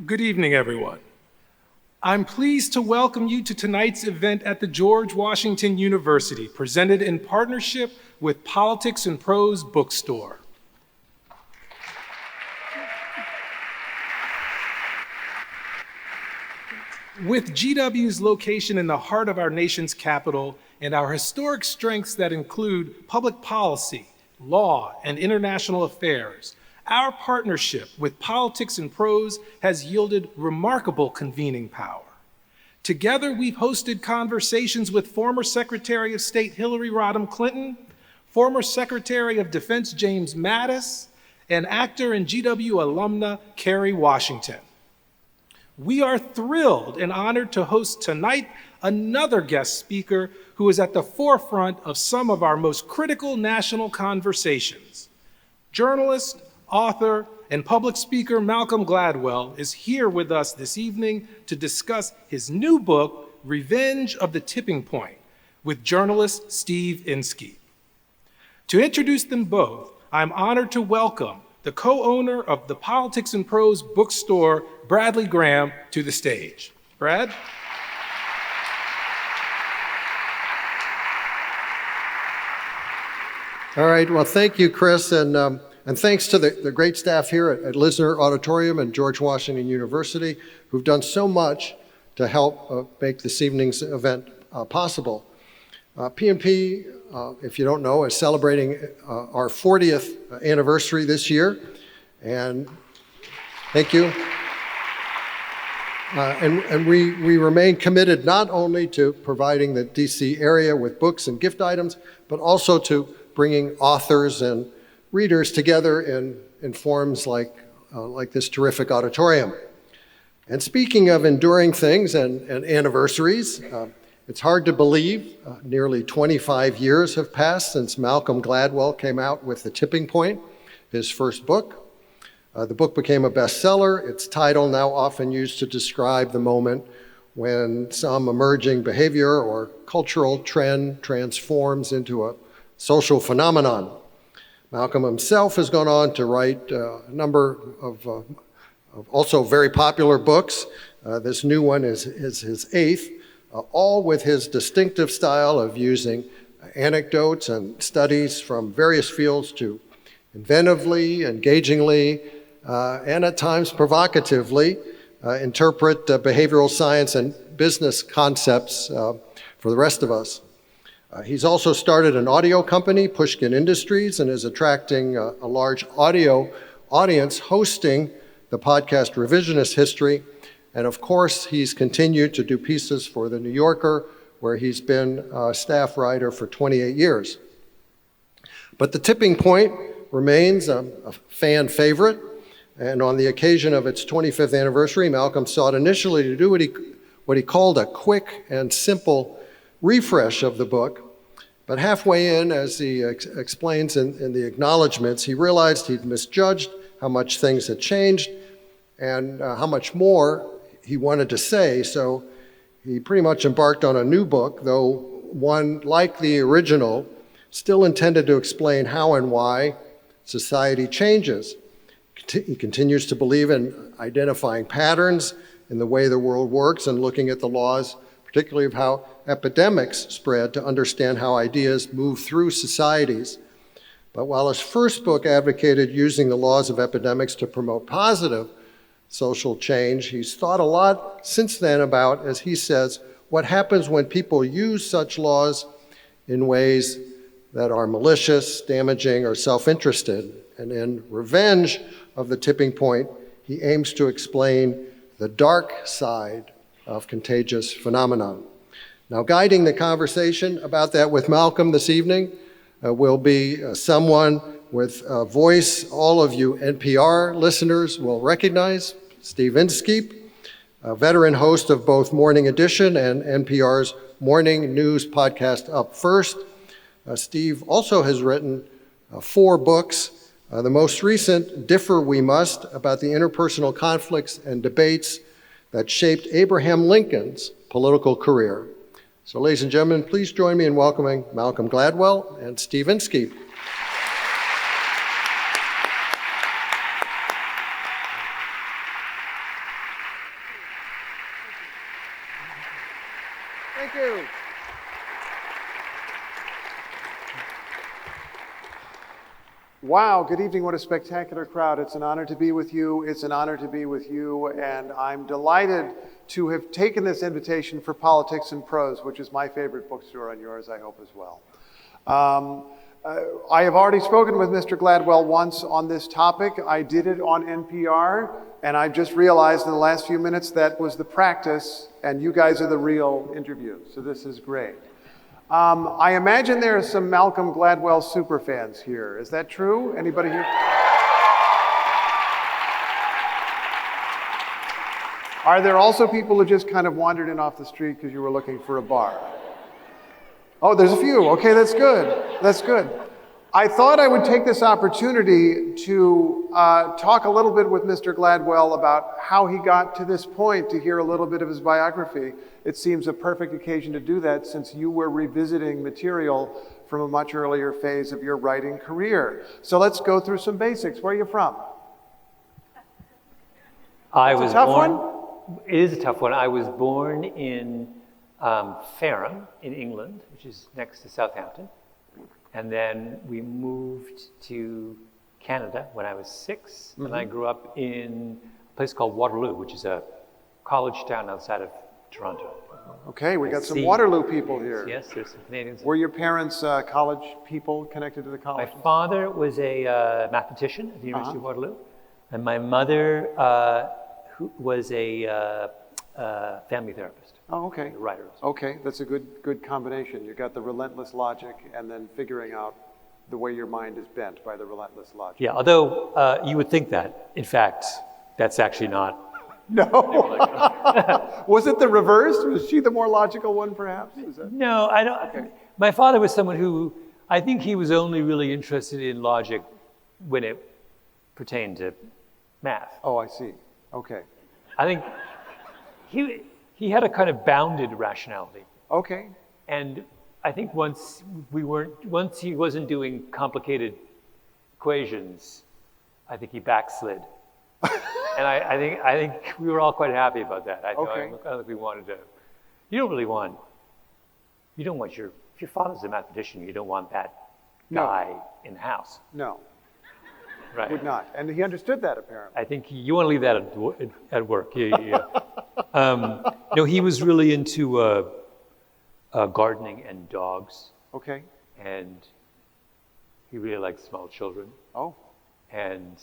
Good evening, everyone. I'm pleased to welcome you to tonight's event at the George Washington University, presented in partnership with Politics and Prose bookstore. With GW's location in the heart of our nation's capital and our historic strengths that include public policy, law, and international affairs, our partnership with Politics and Prose has yielded remarkable convening power. Together, we've hosted conversations with former Secretary of State Hillary Rodham Clinton, former Secretary of Defense James Mattis, and actor and GW alumna Kerry Washington. We are thrilled and honored to host tonight another guest speaker who is at the forefront of some of our most critical national conversations. Journalist, author, and public speaker Malcolm Gladwell is here with us this evening to discuss his new book, Revenge of the Tipping Point, with journalist Steve Inskeep. To introduce them both, I'm honored to welcome the co-owner of the Politics and Prose bookstore, Bradley Graham, to the stage. Brad? All right, well, thank you, Chris, and thanks to the great staff here at Lisner Auditorium and George Washington University, who've done so much to help make this evening's event possible. P&P, if you don't know, is celebrating our 40th anniversary this year, and thank you. And we remain committed not only to providing the DC area with books and gift items, but also to bringing authors and readers together in forums like this terrific auditorium. And speaking of enduring things and anniversaries, it's hard to believe nearly 25 years have passed since Malcolm Gladwell came out with The Tipping Point, his first book. The book became a bestseller, its title now often used to describe the moment when some emerging behavior or cultural trend transforms into a social phenomenon. Malcolm himself has gone on to write a number of also very popular books. This new one is his 8th, all with his distinctive style of using anecdotes and studies from various fields to inventively, engagingly, and at times provocatively interpret behavioral science and business concepts for the rest of us. He's also started an audio company, Pushkin Industries, and is attracting a large audio audience hosting the podcast Revisionist History. And of course, he's continued to do pieces for The New Yorker, where he's been a staff writer for 28 years. But The Tipping Point remains a fan favorite. And on the occasion of its 25th anniversary, Malcolm sought initially to do what he called a quick and simple refresh of the book, but halfway in, as he explains in the acknowledgments, he realized he'd misjudged how much things had changed and how much more he wanted to say, so he pretty much embarked on a new book, though one like the original, still intended to explain how and why society changes. He continues to believe in identifying patterns in the way the world works and looking at the laws, particularly of how epidemics spread, to understand how ideas move through societies. But while his first book advocated using the laws of epidemics to promote positive social change, he's thought a lot since then about, as he says, what happens when people use such laws in ways that are malicious, damaging, or self-interested. And in Revenge of the Tipping Point, he aims to explain the dark side of contagious phenomenon. Now, guiding the conversation about that with Malcolm this evening will be someone with a voice all of you NPR listeners will recognize, Steve Inskeep, a veteran host of both Morning Edition and NPR's morning news podcast Up First. Steve also has written 4 books. The most recent, Differ We Must, about the interpersonal conflicts and debates that shaped Abraham Lincoln's political career. So, ladies and gentlemen, please join me in welcoming Malcolm Gladwell and Steve Inskeep. Thank you. Wow, good evening. What a spectacular crowd. It's an honor to be with you. It's an honor to be with you. And I'm delighted to have taken this invitation for Politics and Prose, which is my favorite bookstore, and yours, I hope, as well. I have already spoken with Mr. Gladwell once on this topic. I did it on NPR, and I've just realized in the last few minutes that was the practice, and you guys are the real interview. So this is great. I imagine there are some Malcolm Gladwell superfans here. Is that true? Anybody here? Are there also people who just kind of wandered in off the street because you were looking for a bar? Oh, there's a few. Okay, that's good. That's good. I thought I would take this opportunity to talk a little bit with Mr. Gladwell about how he got to this point, to hear a little bit of his biography. It seems a perfect occasion to do that since you were revisiting material from a much earlier phase of your writing career. So let's go through some basics. Where are you from? That's a tough one? It is a tough one. I was born in Fareham in England, which is next to Southampton. And then we moved to Canada when I was 6. And I grew up in a place called Waterloo, which is a college town outside of Toronto. Okay, we got some Waterloo people here. Yes, there's some Canadians. Were your parents college people connected to the college? My father was a mathematician at the University of Waterloo. And my mother who was a family therapist. Oh, okay. A writer. Okay, that's a good combination. You got the relentless logic and then figuring out the way your mind is bent by the relentless logic. Yeah, although you would think that. In fact, that's actually not. No. Was it the reverse? Was she the more logical one, perhaps? Is that... No, I don't. Okay. My father was someone who, I think he was only really interested in logic when it pertained to math. Oh, I see. Okay. I think he had a kind of bounded rationality. Okay. And I think once he wasn't doing complicated equations, I think he backslid. And I think we were all quite happy about that. I don't think we wanted to. You don't want if your father's a mathematician, you don't want that guy in the house. No. Right. Would not. And he understood that, apparently. I think you want to leave that at work. Yeah. No, he was really into gardening and dogs. Okay. And he really liked small children. Oh. And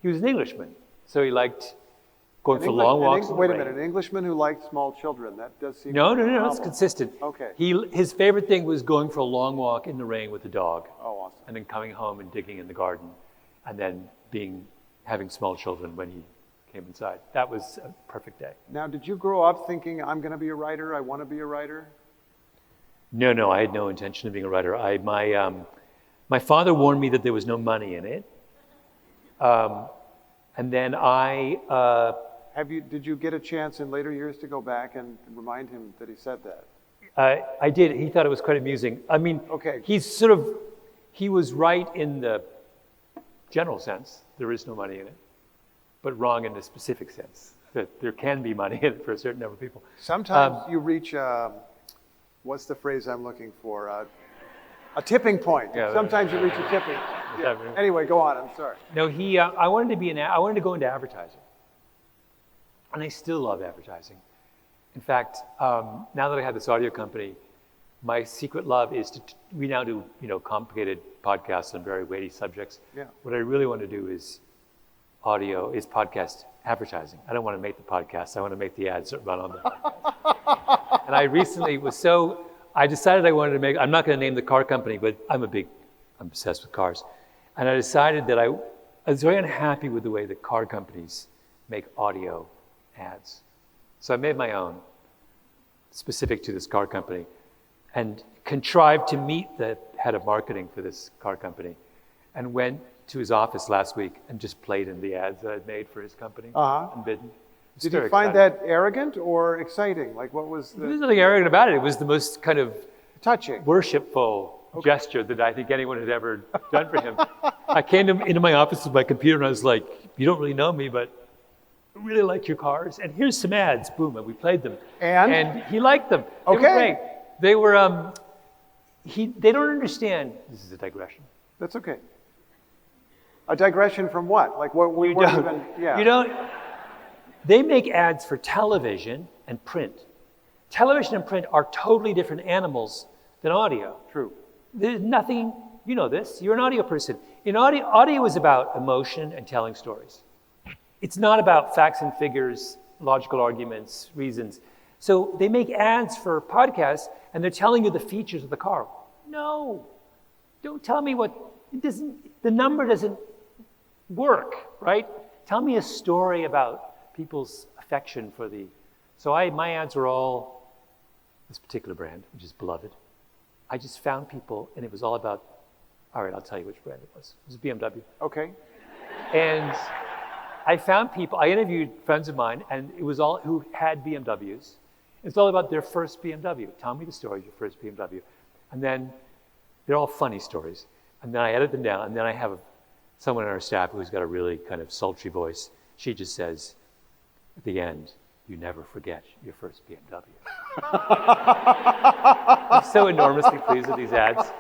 he was an Englishman, so he liked going for long walks. Wait a minute, an Englishman who liked small children. That does seem No, it's consistent. Okay. His favorite thing was going for a long walk in the rain with the dog. Oh, awesome. And then coming home and digging in the garden, and then having small children when he came inside. That was a perfect day. Now, did you grow up thinking, I'm going to be a writer, I want to be a writer? No, I had no intention of being a writer. My father warned me that there was no money in it. And then did you get a chance in later years to go back and remind him that he said that? I did. He thought it was quite amusing. I mean, okay. He was right in the general sense, there is no money in it, but wrong in the specific sense, that there can be money in it for a certain number of people. Sometimes you reach, what's the phrase I'm looking for? A tipping point. Yeah, Sometimes you reach a tipping. Yeah. Anyway, go on. I'm sorry. No, I wanted to go into advertising, and I still love advertising. In fact, now that I have this audio company, my secret love is we now do complicated podcasts on very weighty subjects. Yeah. What I really want to do is podcast advertising. I don't want to make the podcast. I want to make the ads that run on the podcast. And I recently I decided I wanted to make, I'm not going to name the car company, but I'm obsessed with cars. And I decided that I was very unhappy with the way that car companies make audio ads. So I made my own, specific to this car company, and contrived to meet the head of marketing for this car company, and went to his office last week and just played in the ads that I'd made for his company and bidden. Did you find that arrogant or exciting? Like, what was the... There's nothing arrogant about it. It was the most kind of touching, worshipful gesture that I think anyone had ever done for him. I came into my office with my computer and I was like, you don't really know me, but I really like your cars, and here's some ads, boom, and we played them. And? he liked them. They were Okay. great. They were, they don't understand, this is a digression. That's okay. A digression from what? Like what we You weren't don't, even, yeah. you don't, they make ads for television and print. Television and print are totally different animals than audio. True. There's nothing, you know this, you're an audio person. In audio is about emotion and telling stories. It's not about facts and figures, logical arguments, reasons. So they make ads for podcasts and they're telling you the features of the car. No, don't tell me the number doesn't work, right? Tell me a story about people's affection for so my ads were all this particular brand, which is beloved. I just found people, and it was all about, all right, I'll tell you which brand it was. It was BMW. Okay. And I found people, I interviewed friends of mine, and it was all who had BMWs. It's all about their first BMW. Tell me the story of your first BMW. And then they're all funny stories. And then I edit them down, and then I have someone on our staff who's got a really kind of sultry voice. She just says, at the end, you never forget your first BMW. I'm so enormously pleased with these ads.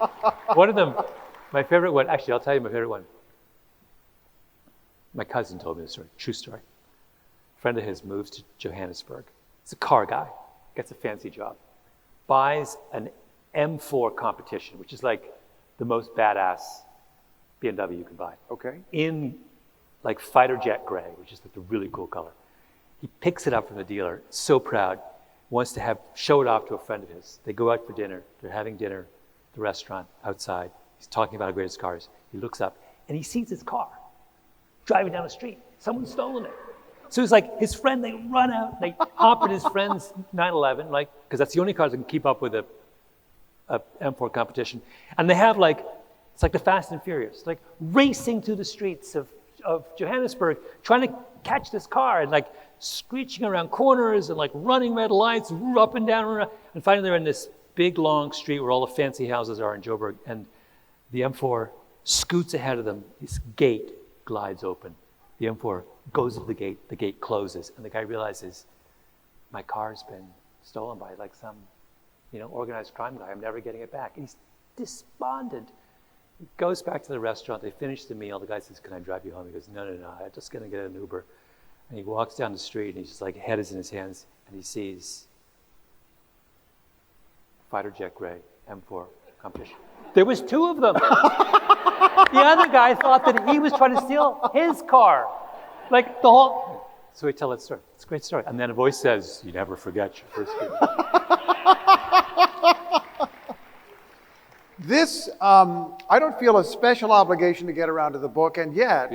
One of them, my favorite one, actually, I'll tell you my favorite one. My cousin told me this story, true story. A friend of his moves to Johannesburg. He's a car guy, gets a fancy job, buys an M4 competition, which is like the most badass BMW you can buy. Okay. In like fighter jet gray, which is like the really cool color. He picks it up from the dealer, so proud, wants to show it off to a friend of his. They go out for dinner. They're having dinner at the restaurant outside. He's talking about how great his car is. He looks up and he sees his car driving down the street. Someone's stolen it. So it's like his friend, they run out, they hop in his friend's 911, like, because that's the only car that can keep up with a M4 competition. And they have it's like the Fast and Furious, like racing through the streets of Johannesburg, trying to catch this car and like screeching around corners and like running red lights up and down. And finally they're in this big long street where all the fancy houses are in Joburg, and the M4 scoots ahead of them. This gate glides open. The M4 goes to the gate closes, and the guy realizes, my car's been stolen by like some, organized crime guy. I'm never getting it back. And he's despondent. He goes back to the restaurant. They finish the meal. The guy says, can I drive you home? He goes, no, I'm just going to get an Uber. And he walks down the street, and he's just like, head is in his hands, and he sees fighter jet gray M4 competition. There was two of them. The other guy thought that he was trying to steal his car. Like the whole... So we tell that story. It's a great story. And then a voice says, you never forget your first video. This, I don't feel a special obligation to get around to the book, and yet,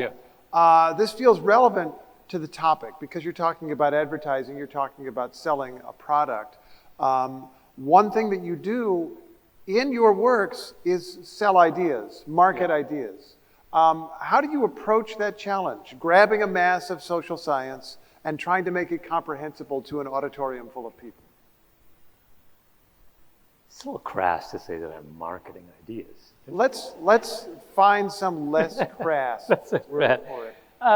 this feels relevant to the topic because you're talking about advertising, you're talking about selling a product. One thing that you do in your works is sell ideas, market ideas. How do you approach that challenge? Grabbing a mass of social science and trying to make it comprehensible to an auditorium full of people. It's a little crass to say that I'm marketing ideas. Let's find some less crass word for it.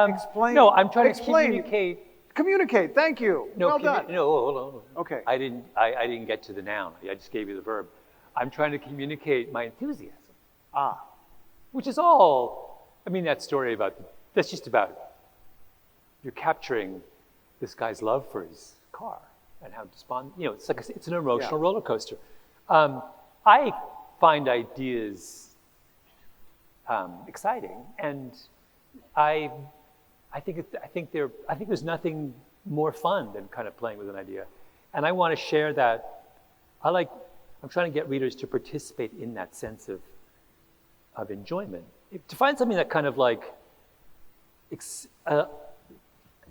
Explain. No, I'm trying to communicate. Communicate. Thank you. No, well done. No, hold on. Okay. I didn't get to the noun. I just gave you the verb. I'm trying to communicate my enthusiasm. Which is all. I mean, that story that's just about. You're capturing this guy's love for his car and how despondent. It's an emotional roller coaster. I find ideas exciting, and I think there's nothing more fun than kind of playing with an idea, and I want to share that. I'm trying to get readers to participate in that sense of enjoyment, to find something that kind of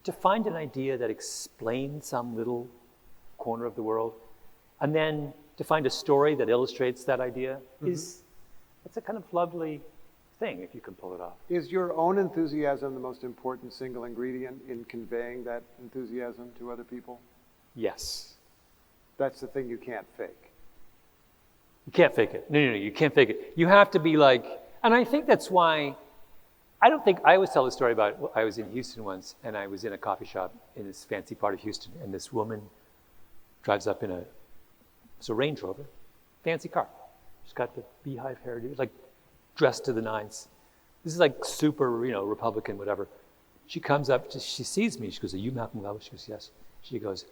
to find an idea that explains some little corner of the world, and then to find a story that illustrates that idea it's a kind of lovely thing if you can pull it off. Is your own enthusiasm the most important single ingredient in conveying that enthusiasm to other people? Yes. That's the thing you can't fake. You can't fake it. No, you can't fake it. You have to be and I think that's why I don't think, I always tell a story about, I was in Houston once, and I was in a coffee shop in this fancy part of Houston, and this woman drives up in it's a Range Rover, fancy car. She's got the beehive hairdo, like dressed to the nines. This is like super, Republican, whatever. She comes up, she sees me, she goes, "Are you Malcolm Gladwell?" She goes, "Yes." She goes,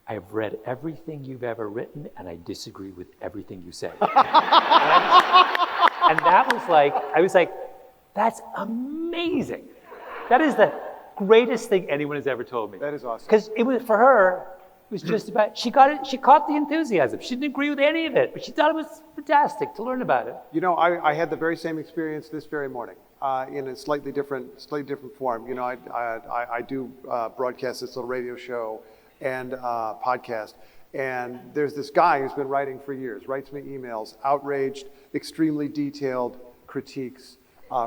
"I've read everything you've ever written, and I disagree with everything you say." And that was like, I was like, that's amazing. That is the greatest thing anyone has ever told me. That is awesome. Because it was, for her, it was just about, she caught the enthusiasm. She didn't agree with any of it, but she thought it was fantastic to learn about it. I had the very same experience this very morning in a slightly different form. I do broadcast this little radio show and podcast. And there's this guy who's been writing for years, writes me emails, outraged, extremely detailed critiques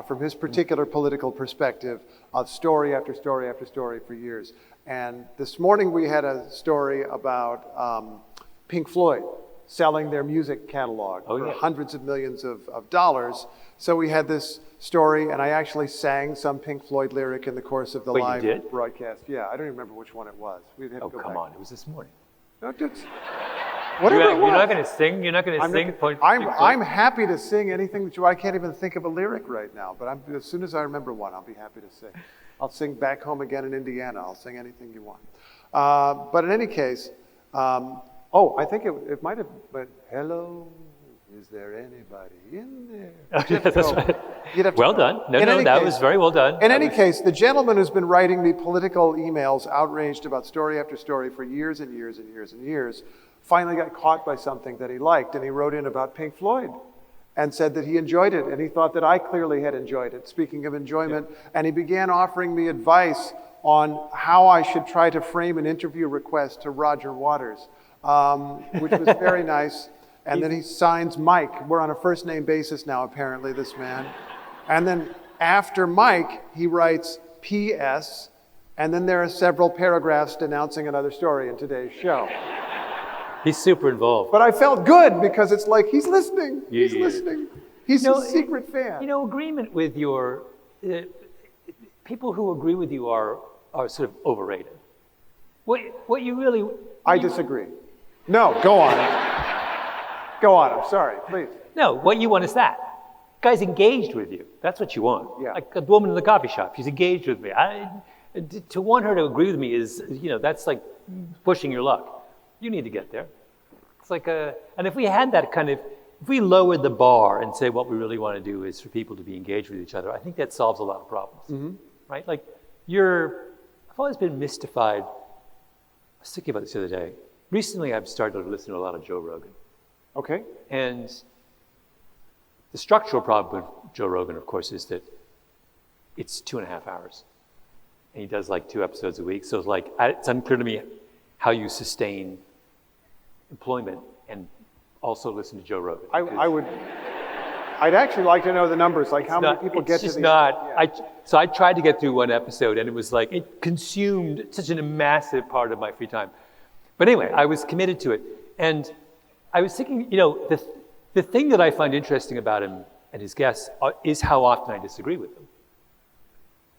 from his particular political perspective of story after story after story for years. And this morning we had a story about Pink Floyd selling their music catalog for hundreds of millions of dollars. So we had this story, and I actually sang some Pink Floyd lyric in the course of the live broadcast. Yeah, I don't even remember which one it was. We'd have to go come back. on, it was this morning. No, whatever it was. You're not going to sing? You're not going to sing? I'm happy to sing anything that I can't even think of a lyric right now, but as soon as I remember one, I'll be happy to sing. I'll sing Back Home Again in Indiana. I'll sing anything you want. But in any case, I think it might have, but hello, is there anybody in there? That's right. Well done. That was very well done. In any case, the gentleman who's been writing me political emails, outraged about story after story for years and years and years and years, finally got caught by something that he liked, and he wrote in about Pink Floyd and said that he enjoyed it, and he thought that I clearly had enjoyed it, speaking of enjoyment, and he began offering me advice on how I should try to frame an interview request to Roger Waters, which was very nice. And then he signs Mike. We're on a first name basis now, apparently, this man. And then after Mike, he writes P.S., and then there are several paragraphs denouncing another story in today's show. He's super involved. But I felt good because it's like, he's listening. He's listening. He's a secret fan. Agreement with your, people who agree with you are sort of overrated. What you really... I disagree. No, go on. Go on, I'm sorry, please. No, what you want is that. Guy's engaged with you. That's what you want. Yeah. Like a woman in the coffee shop, she's engaged with me. To want her to agree with me is, that's like pushing your luck. You need to get there. It's like and if we had that if we lowered the bar and say what we really want to do is for people to be engaged with each other, I think that solves a lot of problems, right? Like I've always been mystified. I was thinking about this the other day. Recently, I've started to listen to a lot of Joe Rogan. Okay. And the structural problem with Joe Rogan, of course, is that it's 2.5 hours. And he does like 2 episodes a week. So it's unclear to me how you sustain employment and also listen to Joe Rogan. I'd actually like to know the numbers, like how many people get to these. It's just not. So I tried to get through one episode, and it was like, it consumed such a massive part of my free time. But anyway, I was committed to it. And I was thinking, the thing that I find interesting about him and his guests is how often I disagree with them.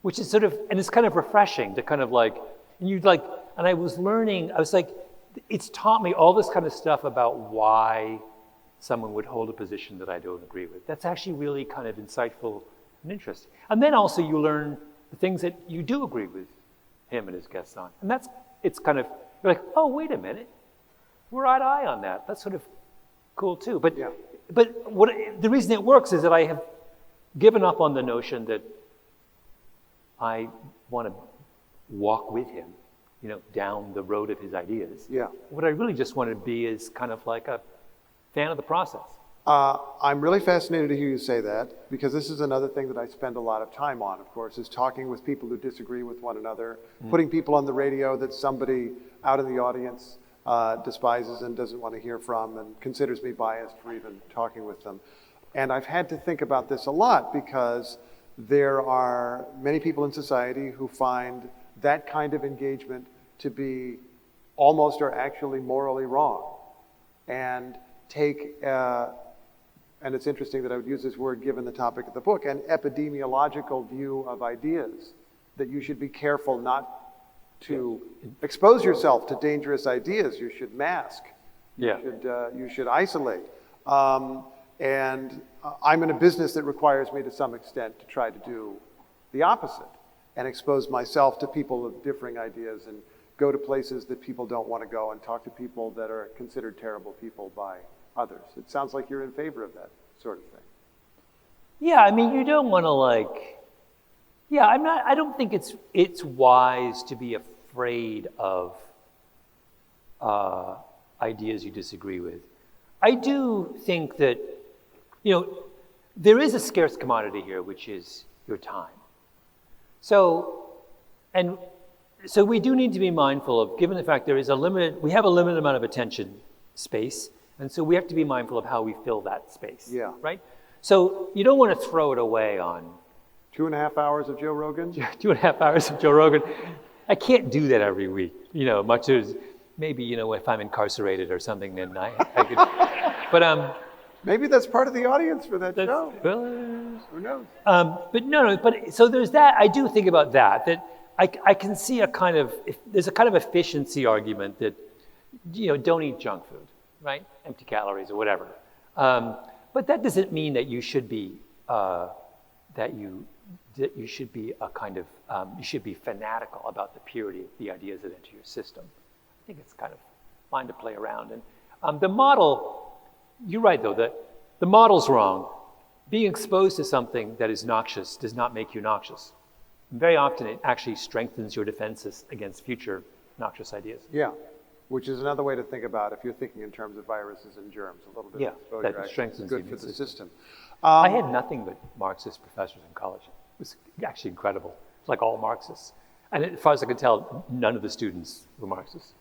Which is and it's kind of refreshing to kind of and I was learning, it's taught me all this kind of stuff about why someone would hold a position that I don't agree with. That's actually really kind of insightful and interesting. And then also you learn the things that you do agree with him and his guests on. And you're like, oh, wait a minute. We're eye to eye on that. That's sort of cool too. But the reason it works is that I have given up on the notion that I want to walk with him, down the road of his ideas. Yeah. What I really just want to be is kind of like a fan of the process. I'm really fascinated to hear you say that, because this is another thing that I spend a lot of time on, of course, is talking with people who disagree with one another, putting people on the radio that somebody out in the audience despises and doesn't want to hear from and considers me biased for even talking with them. And I've had to think about this a lot because there are many people in society who find that kind of engagement to be almost or actually morally wrong and take and it's interesting that I would use this word given the topic of the book, an epidemiological view of ideas, that you should be careful not to expose yourself to dangerous ideas. You should mask. Yeah. You should isolate. And I'm in a business that requires me to some extent to try to do the opposite and expose myself to people of differing ideas and go to places that people don't want to go and talk to people that are considered terrible people by others. It sounds like you're in favor of that sort of thing. Yeah, I mean, you don't want to I don't think it's wise to be afraid of ideas you disagree with. I do think that, there is a scarce commodity here, which is your time. So we do need to be mindful of, given the fact we have a limited amount of attention space, and so we have to be mindful of how we fill that space. Yeah. Right? So you don't want to throw it away on 2.5 hours of Joe Rogan? 2.5 hours of Joe Rogan. I can't do that every week, much as maybe, if I'm incarcerated or something, then I could. But maybe that's part of the audience for that show. Who knows? But so there's that. I do think about that I can see there's a kind of efficiency argument that, don't eat junk food, right? Empty calories or whatever. But that doesn't mean that you should be, you should be you should be fanatical about the purity of the ideas that enter your system. I think it's kind of fine to play around. And the model, you're right though, that the model's wrong. Being exposed to something that is noxious does not make you noxious. Very often it actually strengthens your defenses against future noxious ideas. Yeah, which is another way to think about if you're thinking in terms of viruses and germs. A little bit of exposure that strengthens is good the for immune the system. I had nothing but Marxist professors in college. It was actually incredible. It's like all Marxists. And as far as I could tell, none of the students were Marxists.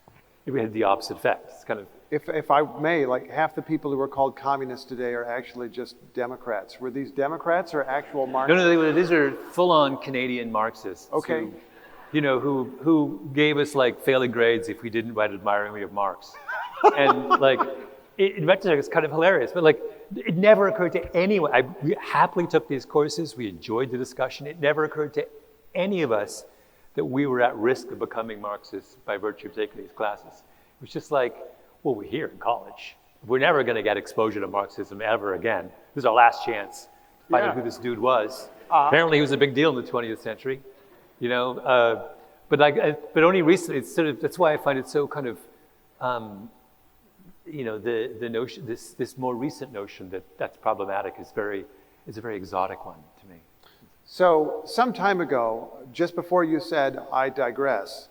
We had the opposite effect. It's kind of... If I may, like half the people who are called communists today are actually just Democrats. Were these Democrats or actual Marxists? No, these are full-on Canadian Marxists. Okay. Who gave us failing grades if we didn't write admiringly of Marx. And in retrospect, it's kind of hilarious, but it never occurred to anyone. We happily took these courses. We enjoyed the discussion. It never occurred to any of us that we were at risk of becoming Marxists by virtue of taking these classes. It was just we're here in college. We're never going to get exposure to Marxism ever again. This is our last chance to find out who this dude was. Apparently he was a big deal in the 20th century, but only recently, it's that's why I find it so kind of, the notion, this more recent notion that's problematic is a very exotic one to me. So some time ago, just before you said, I digress,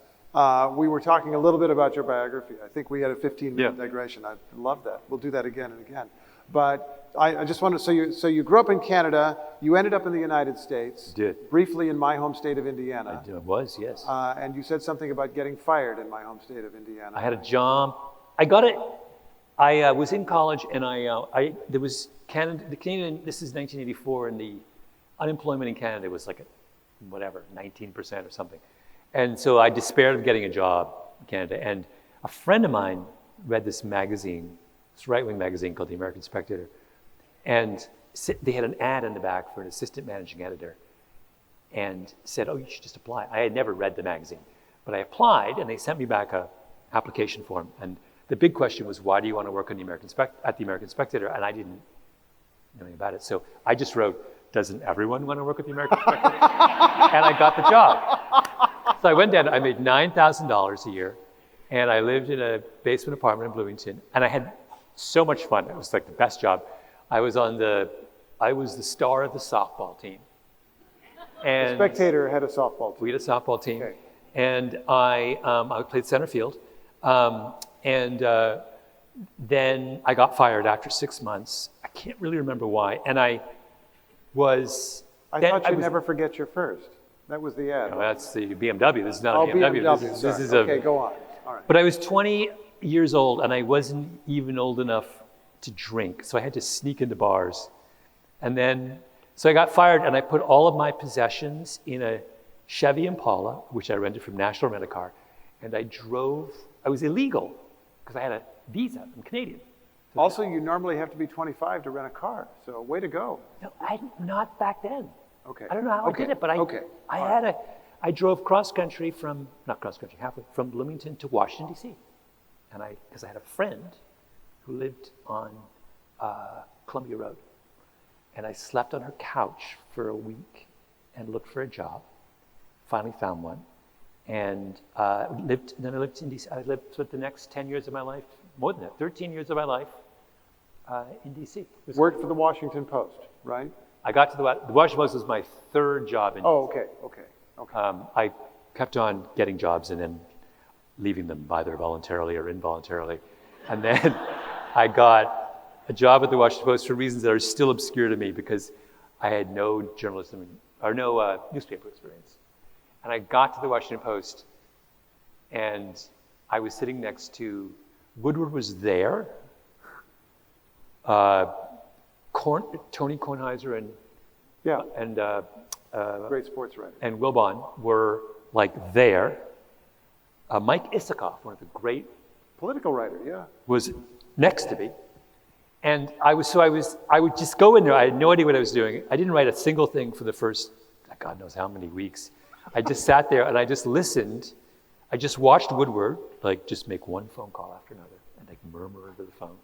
we were talking a little bit about your biography. I think we had a 15-minute digression. I love that. We'll do that again and again. But I just wanted to, so you grew up in Canada, you ended up in the United States. Did. Briefly in my home state of Indiana. I was, yes. And you said something about getting fired in my home state of Indiana. I had a job. I got it. I was in college and there was the Canadian, this is 1984, and the unemployment in Canada was 19% or something. And so I despaired of getting a job in Canada. And a friend of mine read this magazine, this right-wing magazine called The American Spectator. And they had an ad in the back for an assistant managing editor and said, you should just apply. I had never read the magazine, but I applied and they sent me back a application form. And the big question was, why do you want to work on at the American Spectator? And I didn't know anything about it. So I just wrote, doesn't everyone want to work at the American Spectator? And I got the job. So I went down, I made $9,000 a year, and I lived in a basement apartment in Bloomington, and I had so much fun. It was the best job. I was the star of the softball team. And the Spectator had a softball team. We had a softball team. Okay. And I played center field. Then I got fired after 6 months. I can't really remember why. And I thought you'd never forget your first. That was the ad. No, that's the BMW. This is not a BMW. BMW. This is okay, go on. All right. But I was 20 years old, and I wasn't even old enough to drink. So I had to sneak into bars. And then, so I got fired, and I put all of my possessions in a Chevy Impala, which I rented from National Rent-A-Car. And I was illegal, because I had a visa. I'm Canadian. Also, you normally have to be 25 to rent a car, so way to go. No, not back then. Okay. I don't know how I did it, but I drove halfway from Bloomington to Washington, D.C. Because I had a friend who lived on Columbia Road. And I slept on her couch for a week and looked for a job. Finally found one. And then I lived in D.C. I lived for the next 10 years of my life, more than that, 13 years of my life in D.C. Worked for the Washington Post, right? I got to the Washington Post was my third job in Oh, okay. I kept on getting jobs and then leaving them either voluntarily or involuntarily. And then I got a job at the Washington Post for reasons that are still obscure to me because I had no journalism or no newspaper experience. And I got to the Washington Post and I was sitting next to, Woodward was there, Tony Kornheiser and Great sports writer. And Wilbon were like there. Mike Isikoff, one of the great Political writer, was next to me. And I would just go in there. I had no idea what I was doing. I didn't write a single thing for the first, God knows how many weeks. I just sat there and I just listened. I just watched Woodward, just make one phone call after another and murmur into the phone.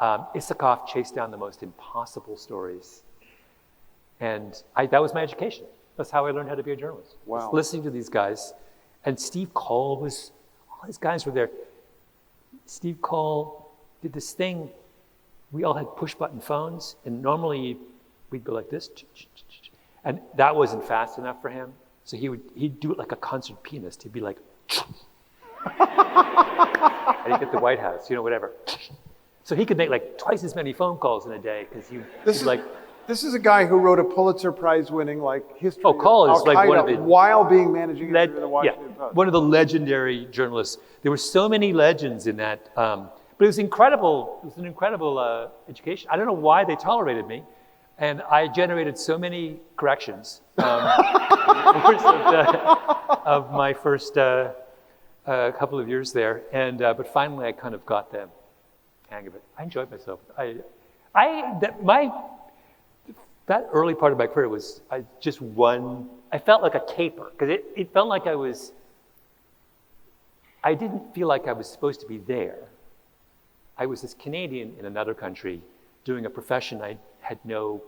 Isikoff chased down the most impossible stories. And that was my education. That's how I learned how to be a journalist. Wow. Just listening to these guys. And Steve Cole all these guys were there. Steve Cole did this thing. We all had push-button phones, and normally we'd go like this. And that wasn't fast enough for him. So he'd do it like a concert pianist. He'd be like, and he'd get the White House, whatever. So he could make twice as many phone calls in a day because This is a guy who wrote a Pulitzer Prize-winning history of Cole is Al-Qaeda one of the while being managing editor of the Washington Post. One of the legendary journalists. There were so many legends in that, but it was incredible. It was an incredible education. I don't know why they tolerated me, and I generated so many corrections of my first couple of years there, and but finally I kind of got the hang of it. I enjoyed myself. That early part of my career was I felt like a caper because it felt like I didn't feel like I was supposed to be there. I was this Canadian in another country doing a profession I had never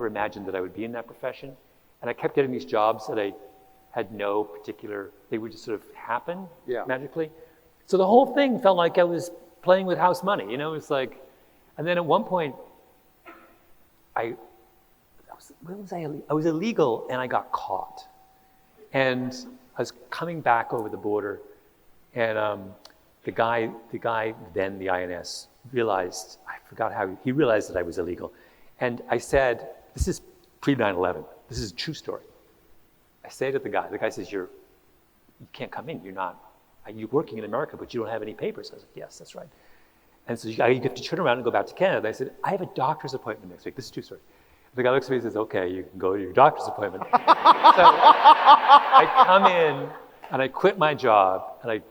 imagined that I would be in that profession. And I kept getting these jobs that I had no particular, they would just sort of happen magically. So the whole thing felt like I was playing with house money, it was like, and then at one point, I was illegal and I got caught. And I was coming back over the border and the guy then, the INS, realized, I forgot how, he realized that I was illegal. And I said, this is pre-9/11, this is a true story. I say to the guy says, you can't come in, you're working in America, but you don't have any papers. I was like, yes, that's right. And so you have to turn around and go back to Canada. I said, I have a doctor's appointment next week. This is a true story. The guy looks at me and says, okay, you can go to your doctor's appointment. So I come in and I quit my job and I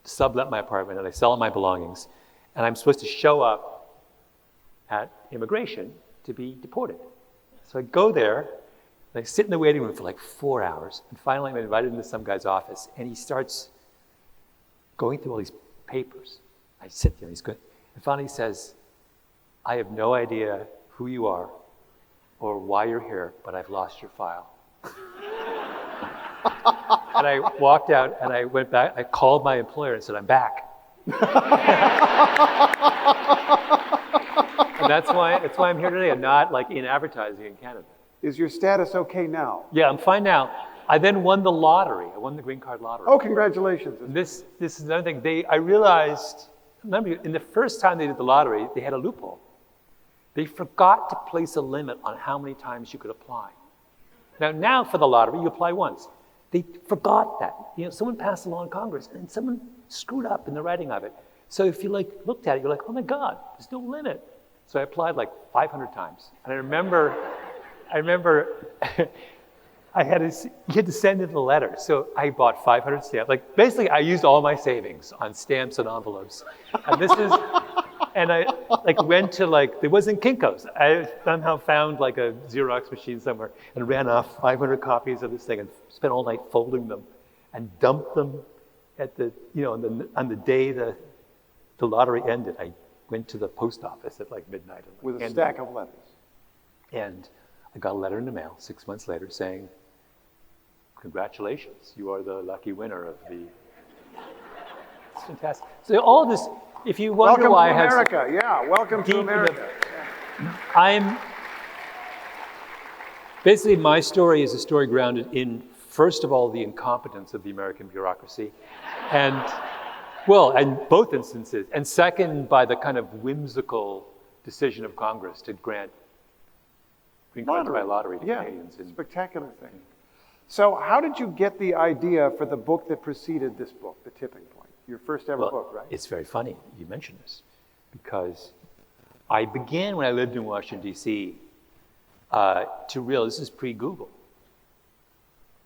sublet my apartment and I sell all my belongings. And I'm supposed to show up at immigration to be deported. So I go there and I sit in the waiting room for 4 hours. And finally I'm invited into some guy's office and he starts going through all these papers. I sit there, he's good. And finally he says, I have no idea who you are or why you're here, but I've lost your file. And I walked out and I went back, I called my employer and said, I'm back. And that's why I'm here today. I'm not in advertising in Canada. Is your status okay now? Yeah, I'm fine now. I then won the lottery. I won the green card lottery. Oh, congratulations. And this is another thing. I realized, remember, in the first time they did the lottery, they had a loophole. They forgot to place a limit on how many times you could apply. Now for the lottery, you apply once. They forgot that. Someone passed a law in Congress and someone screwed up in the writing of it. So if you looked at it, you're like, oh my God, there's no limit. So I applied 500 times. And I remember you had to send in the letter. So I bought 500 stamps. Like basically I used all my savings on stamps and envelopes. And and I went to there wasn't Kinko's. I somehow found like a Xerox machine somewhere and ran off 500 copies of this thing and spent all night folding them and dumped them at on the day the lottery ended. I went to the post office at midnight. With a stack of letters. And I got a letter in the mail 6 months later saying, congratulations, you are the lucky winner of the... It's fantastic. So all of this, if you wonder welcome why to I have... America, yeah, welcome to America. Basically, my story is a story grounded in, first of all, the incompetence of the American bureaucracy, and both instances, and second, by the kind of whimsical decision of Congress to grant green cards by lottery to Canadians. Spectacular thing. So how did you get the idea for the book that preceded this book, The Tipping Point? Your first ever book, right? It's very funny you mention this, because I began when I lived in Washington, D.C., to realize this is pre-Google.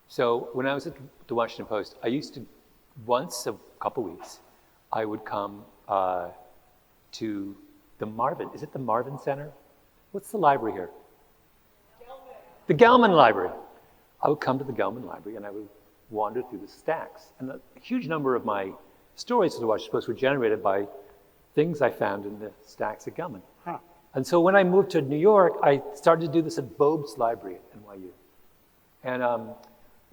So when I was at the Washington Post, I used to, once a couple weeks, I would come to the Marvin. Is it the Marvin Center? What's the library here? The Gelman Library. I would come to the Gelman Library and I would wander through the stacks. And a huge number of my stories for the Washington Post were generated by things I found in the stacks at Gelman. Huh. And so when I moved to New York, I started to do this at Boeb's Library at NYU. And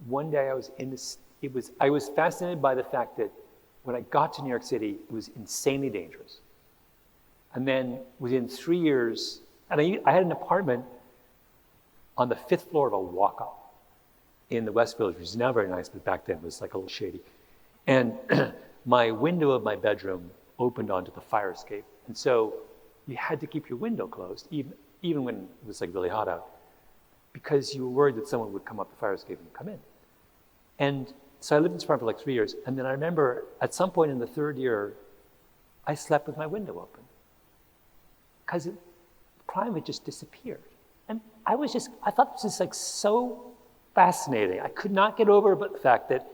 one day I was I was fascinated by the fact that when I got to New York City, it was insanely dangerous. And then within 3 years, and I had an apartment on the 5th floor of a walk-up in the West Village, which is now very nice, but back then was like a little shady. And my window of my bedroom opened onto the fire escape. And so you had to keep your window closed, even when it was really hot out, because you were worried that someone would come up the fire escape and come in. And so I lived in this apartment for 3 years. And then I remember at some point in the 3rd year, I slept with my window open because crime had just disappeared. And I thought this was so fascinating. I could not get over the fact that,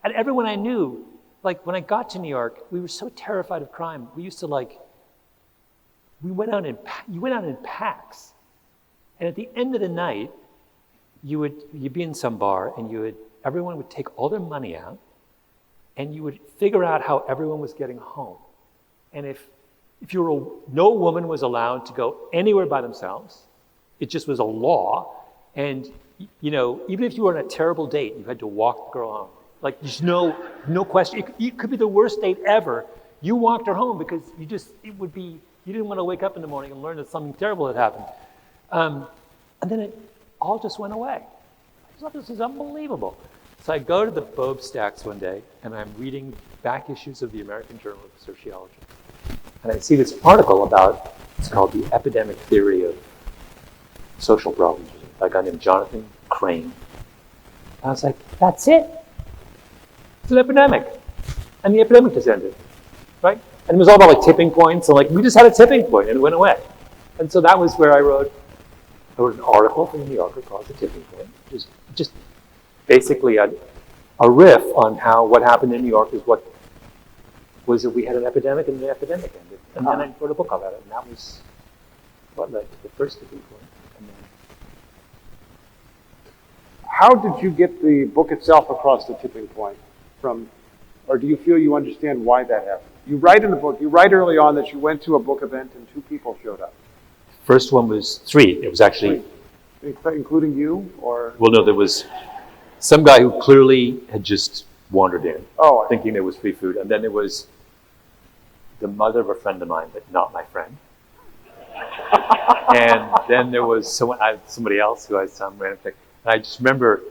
and everyone I knew, when I got to New York, we were so terrified of crime. We used to you went out in packs. And at the end of the night, you'd be in some bar and everyone would take all their money out and you would figure out how everyone was getting home. And if no woman was allowed to go anywhere by themselves, it just was a law. And, even if you were on a terrible date, you had to walk the girl home. There's no question. It could be the worst date ever. You walked her home because you didn't want to wake up in the morning and learn that something terrible had happened. And then it all just went away. I thought this was unbelievable. So I go to the Boeb stacks one day and I'm reading back issues of the American Journal of Sociology. And I see this article it's called The Epidemic Theory of Social Problems, by a guy named Jonathan Crane. I was like, that's it. It's an epidemic. And the epidemic just ended, right? And it was all about tipping points. And we just had a tipping point and it went away. And so that was where I wrote an article for the New Yorker called The Tipping Point. Just basically a riff on what happened in New York was that we had an epidemic and the epidemic ended. And then I wrote a book about it. And that was what led to the first tipping point. How did you get the book itself across the tipping point or do you feel you understand why that happened? You write in the book, you write early on that you went to a book event and 2 people showed up. First one was 3. It was actually... 3. Including you, or? Well, no, there was some guy who clearly had just wandered in, thinking there was free food. And then there was the mother of a friend of mine, but not my friend. And then there was somebody else who had some random thing. And I just remember,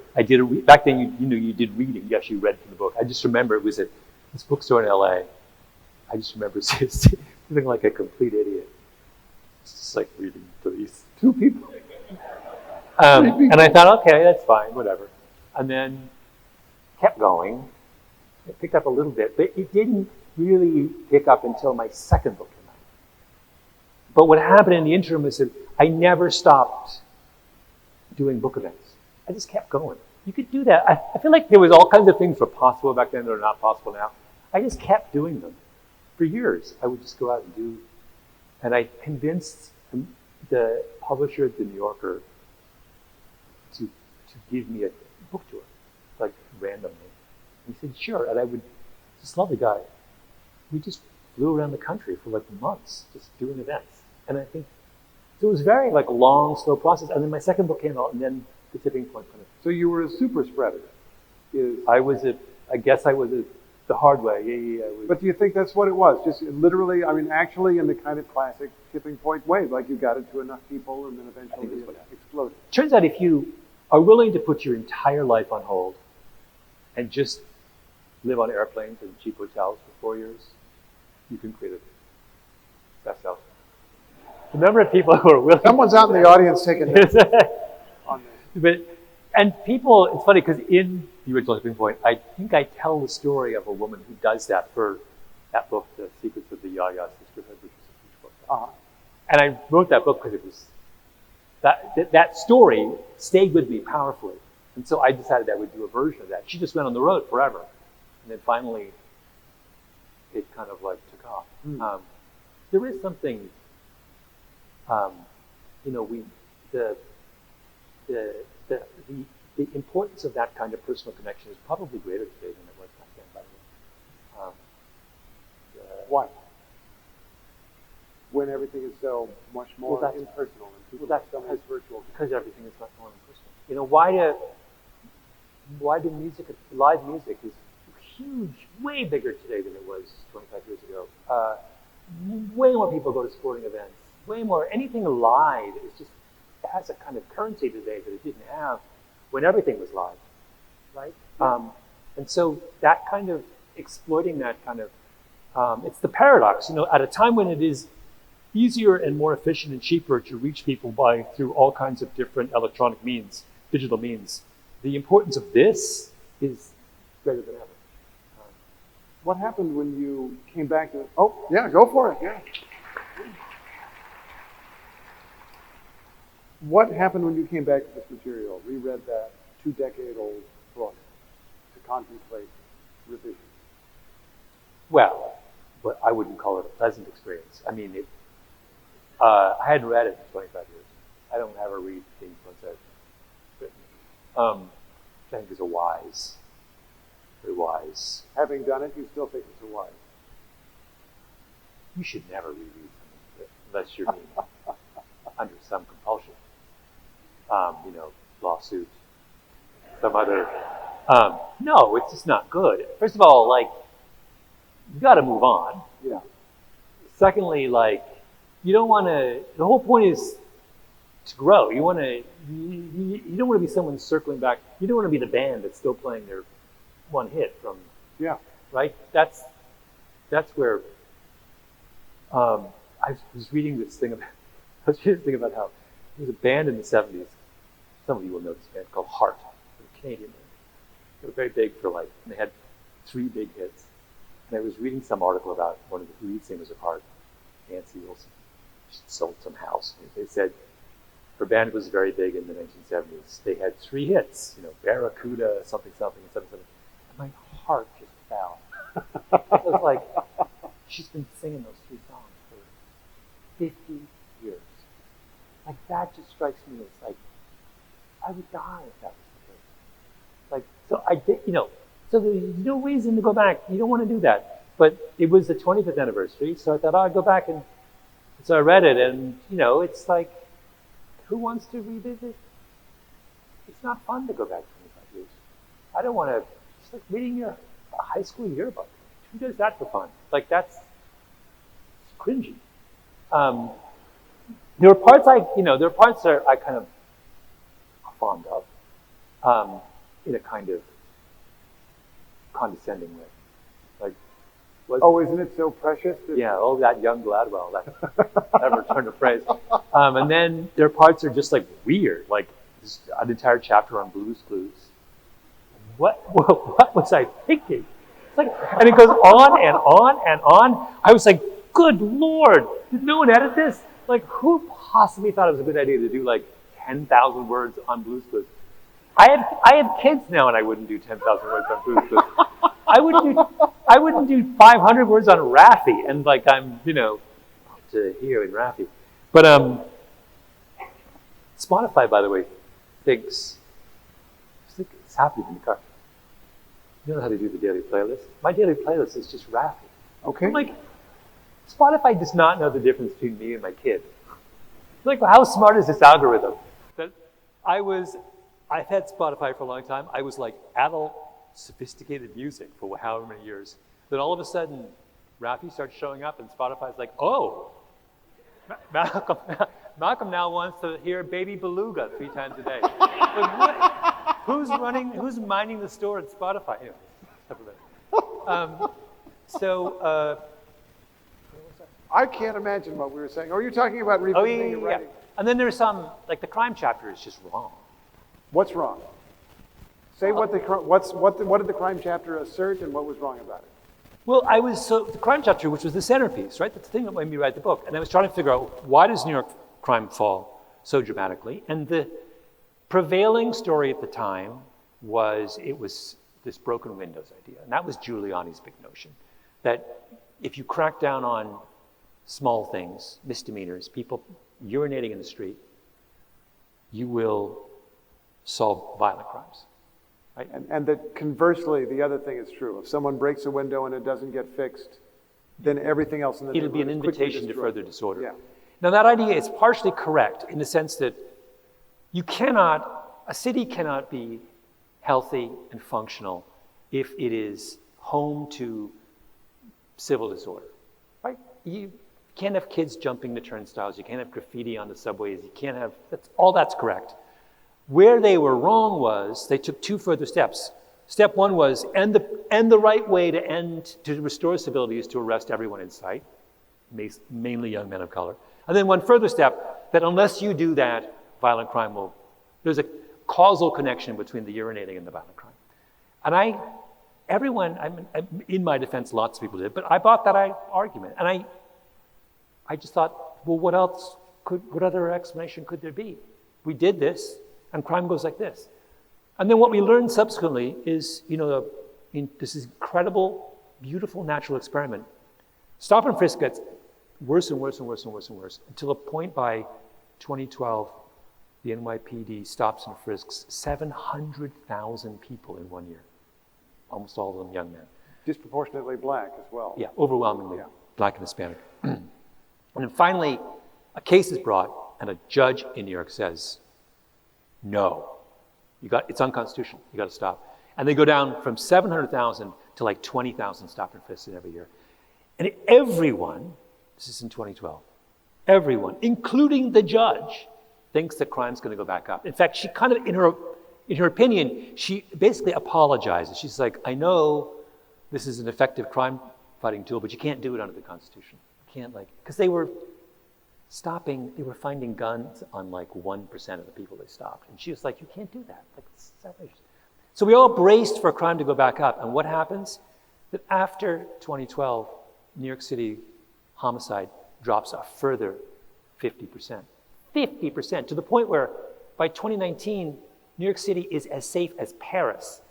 back then, you did reading. You actually read from the book. I just remember it was at this bookstore in LA. I just remember feeling like a complete idiot. It's just reading to these 2 people. And I thought, okay, that's fine, whatever. And then kept going. It picked up a little bit, but it didn't really pick up until my second book came out. But what happened in the interim is that I never stopped doing book events. I just kept going. You could do that. I feel like there was all kinds of things were possible back then that are not possible now. I just kept doing them. For years, I would just go out and do, and I convinced the publisher at the New Yorker to give me a book tour, like randomly. And he said, sure. And I would, this lovely guy, we just flew around the country for like months, just doing events. And I think, so it was very like long, slow process. And then my second book came out, and then the tipping point kind of. So you were a super spreader. I guess I was the hard way. Yeah. But do you think that's what it was? Just literally, I mean, actually in the kind of classic tipping point way, like you got it to enough people and then eventually it exploded. Turns out if you are willing to put your entire life on hold and just live on airplanes and cheap hotels for 4 years, you can create a bestseller. The number of people who are willing. Someone's out in the audience taking notes on this. And people, it's funny because in the original tipping point, I think I tell the story of a woman who does that for that book, The Secrets of the Yaya Sisterhood, which is a huge book. Uh-huh. And I wrote that book because it was that story stayed with me powerfully. And so I decided I would do a version of that. She just went on the road forever. And then finally, it kind of like took off. There is something, the importance of that kind of personal connection is probably greater today than it was back then, by the way. Why? When everything is so much more impersonal and people are so much virtual. Because everything is much more impersonal. Why do live music is huge, way bigger today than it was 25 years ago. Way more people go to sporting events. Way more, anything live is just, it has a kind of currency today that it didn't have when everything was live, right? And so that kind of, exploiting that kind of, it's the paradox, at a time when it is easier and more efficient and cheaper to reach people through all kinds of different electronic means, digital means, the importance of this is greater than ever. What happened when you came back to, oh, yeah, go for it, yeah. What happened when you came back to this material, reread that 2-decade-old book to contemplate revision? Well, but I wouldn't call it a pleasant experience. I mean, I hadn't read it in 25 years. I don't ever read things once I've written. Which I think is very wise. Having done it, you still think it's a wise? You should never reread something unless you're being under some compulsion. Lawsuit, some other. No, it's just not good. First of all, you got to move on. Yeah. Secondly, you don't want to. The whole point is to grow. You want to. You don't want to be someone circling back. You don't want to be the band that's still playing their one hit from. Yeah. Right. That's where. I was reading this thing about. I was reading this thing about how there was a band in the 70s. Some of you will know this band called Heart. They're a Canadian band. They were very big and they had 3 big hits. And I was reading some article about one of the lead singers of Heart, Nancy Wilson. She sold some house. They said her band was very big in the 1970s. They had 3 hits, Barracuda, something. And my heart just fell. It was like, she's been singing those 3 songs for 50 years. That just strikes me as I would die if that was the case. So I did, so there's no reason to go back. You don't want to do that. But it was the 25th anniversary, so I thought, I'd go back. And so I read it, and, it's like, who wants to revisit? It's not fun to go back 25 years. I don't want to, it's like reading your high school yearbook. Who does that for fun? That's cringy. There are parts that I kind of fond of, in a kind of condescending way. Isn't it so precious? That young Gladwell, that return of phrase. And then there are parts that are just weird, this, an entire chapter on Blue's Clues. What was I thinking? And it goes on and on and on. I was like, good Lord, did no one edit this? Who possibly thought it was a good idea to do 10,000 words on Blue's Clues? I have kids now, and I wouldn't do 10,000 words on booze. I wouldn't do 500 words on Raffi, and like I'm, to hear in Raffi. But Spotify, by the way, thinks it's happening in the car. You know how to do the daily playlist? My daily playlist is just Raffi. Okay. I'm like, Spotify does not know the difference between me and my kid. Like, how smart is this algorithm? That I've had Spotify for a long time. I was like adult, sophisticated music for however many years. Then all of a sudden, Raffi starts showing up, and Spotify's like, oh, Malcolm now wants to hear Baby Beluga 3 times a day. Like, what? Who's minding the store at Spotify? Anyway, I can't imagine what we were saying. Oh, you're talking about revisiting and writing. And then there's some, like the crime chapter is just wrong. What's wrong? Say what did the crime chapter assert and what was wrong about it? Well, the crime chapter, which was the centerpiece, right? That's the thing that made me write the book. And I was trying to figure out, why does New York crime fall so dramatically? And the prevailing story at the time was this broken windows idea. And that was Giuliani's big notion, that if you crack down on small things, misdemeanors, people urinating in the street, you will solve violent crimes. Right? And that conversely, the other thing is true. If someone breaks a window and it doesn't get fixed, then everything else in the it'll be an neighborhood is quickly invitation to destroyed. further disorder. Yeah. Now that idea is partially correct in the sense that a city cannot be healthy and functional if it is home to civil disorder, right? You can't have kids jumping the turnstiles. You can't have graffiti on the subways. You can't have, that's correct. Where they were wrong was they took 2 further steps. Step 1 was, and the right way to restore civility is to arrest everyone in sight, mainly young men of color. And then one further step, that unless you do that, violent crime there's a causal connection between the urinating and the violent crime. And in my defense, lots of people did, but I bought that argument. And I just thought, well, what other explanation could there be? We did this, and crime goes like this. And then what we learned subsequently is, this is incredible, beautiful natural experiment. Stop and frisk gets worse and worse and worse and worse and worse, until a point by 2012, the NYPD stops and frisks 700,000 people in 1 year. Almost all of them young men. Disproportionately black as well. Yeah, overwhelmingly black and Hispanic. And then finally, a case is brought, and a judge in New York says, no, it's unconstitutional, you got to stop. And they go down from 700,000 to like 20,000 stop and frisks in every year. And everyone, this is in 2012, everyone, including the judge, thinks that crime's going to go back up. In fact, she kind of, in her opinion, she basically apologizes. She's like, I know this is an effective crime fighting tool, but you can't do it under the Constitution. You can't because they were finding guns on like 1% of the people they stopped. And she was like, you can't do that. It's outrageous. So we all braced for crime to go back up. And what happens? That after 2012, New York City homicide drops a further 50%. 50%, to the point where by 2019, New York City is as safe as Paris.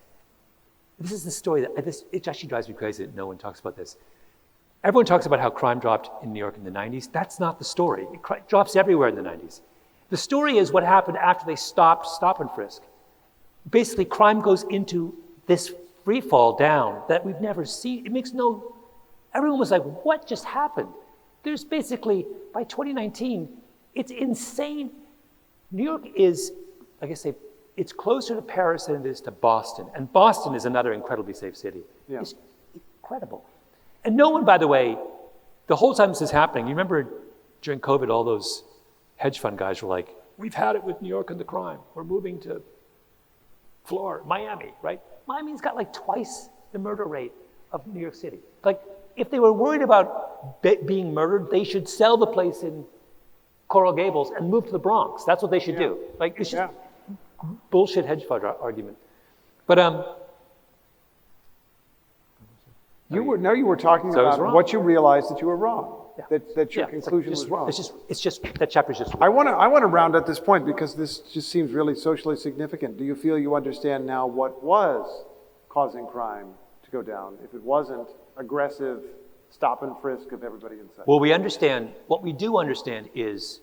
This is the story it actually drives me crazy that no one talks about this. Everyone talks about how crime dropped in New York in the 90s. That's not the story. It drops everywhere in the 90s. The story is what happened after they stopped stop and frisk. Basically, crime goes into this free fall down that we've never seen. Everyone was like, what just happened? There's basically, by 2019, it's insane. New York is, like I say, it's closer to Paris than it is to Boston. And Boston is another incredibly safe city. Yeah. It's incredible. And no one, by the way, the whole time this is happening, you remember during COVID, all those hedge fund guys were like, we've had it with New York and the crime. We're moving to Florida, Miami, right? Miami's got like twice the murder rate of New York City. Like, if they were worried about being murdered, they should sell the place in Coral Gables and move to the Bronx. That's what they should do. Like, it's just bullshit hedge fund argument. But you were talking about what you realized that you were wrong. that your Yeah, conclusion was wrong. It's just that chapter's just I wrong. want to round at this point because this just seems really socially significant. Do you feel you understand now what was causing crime to go down if it wasn't aggressive stop and frisk of everybody inside? Well, what we do understand is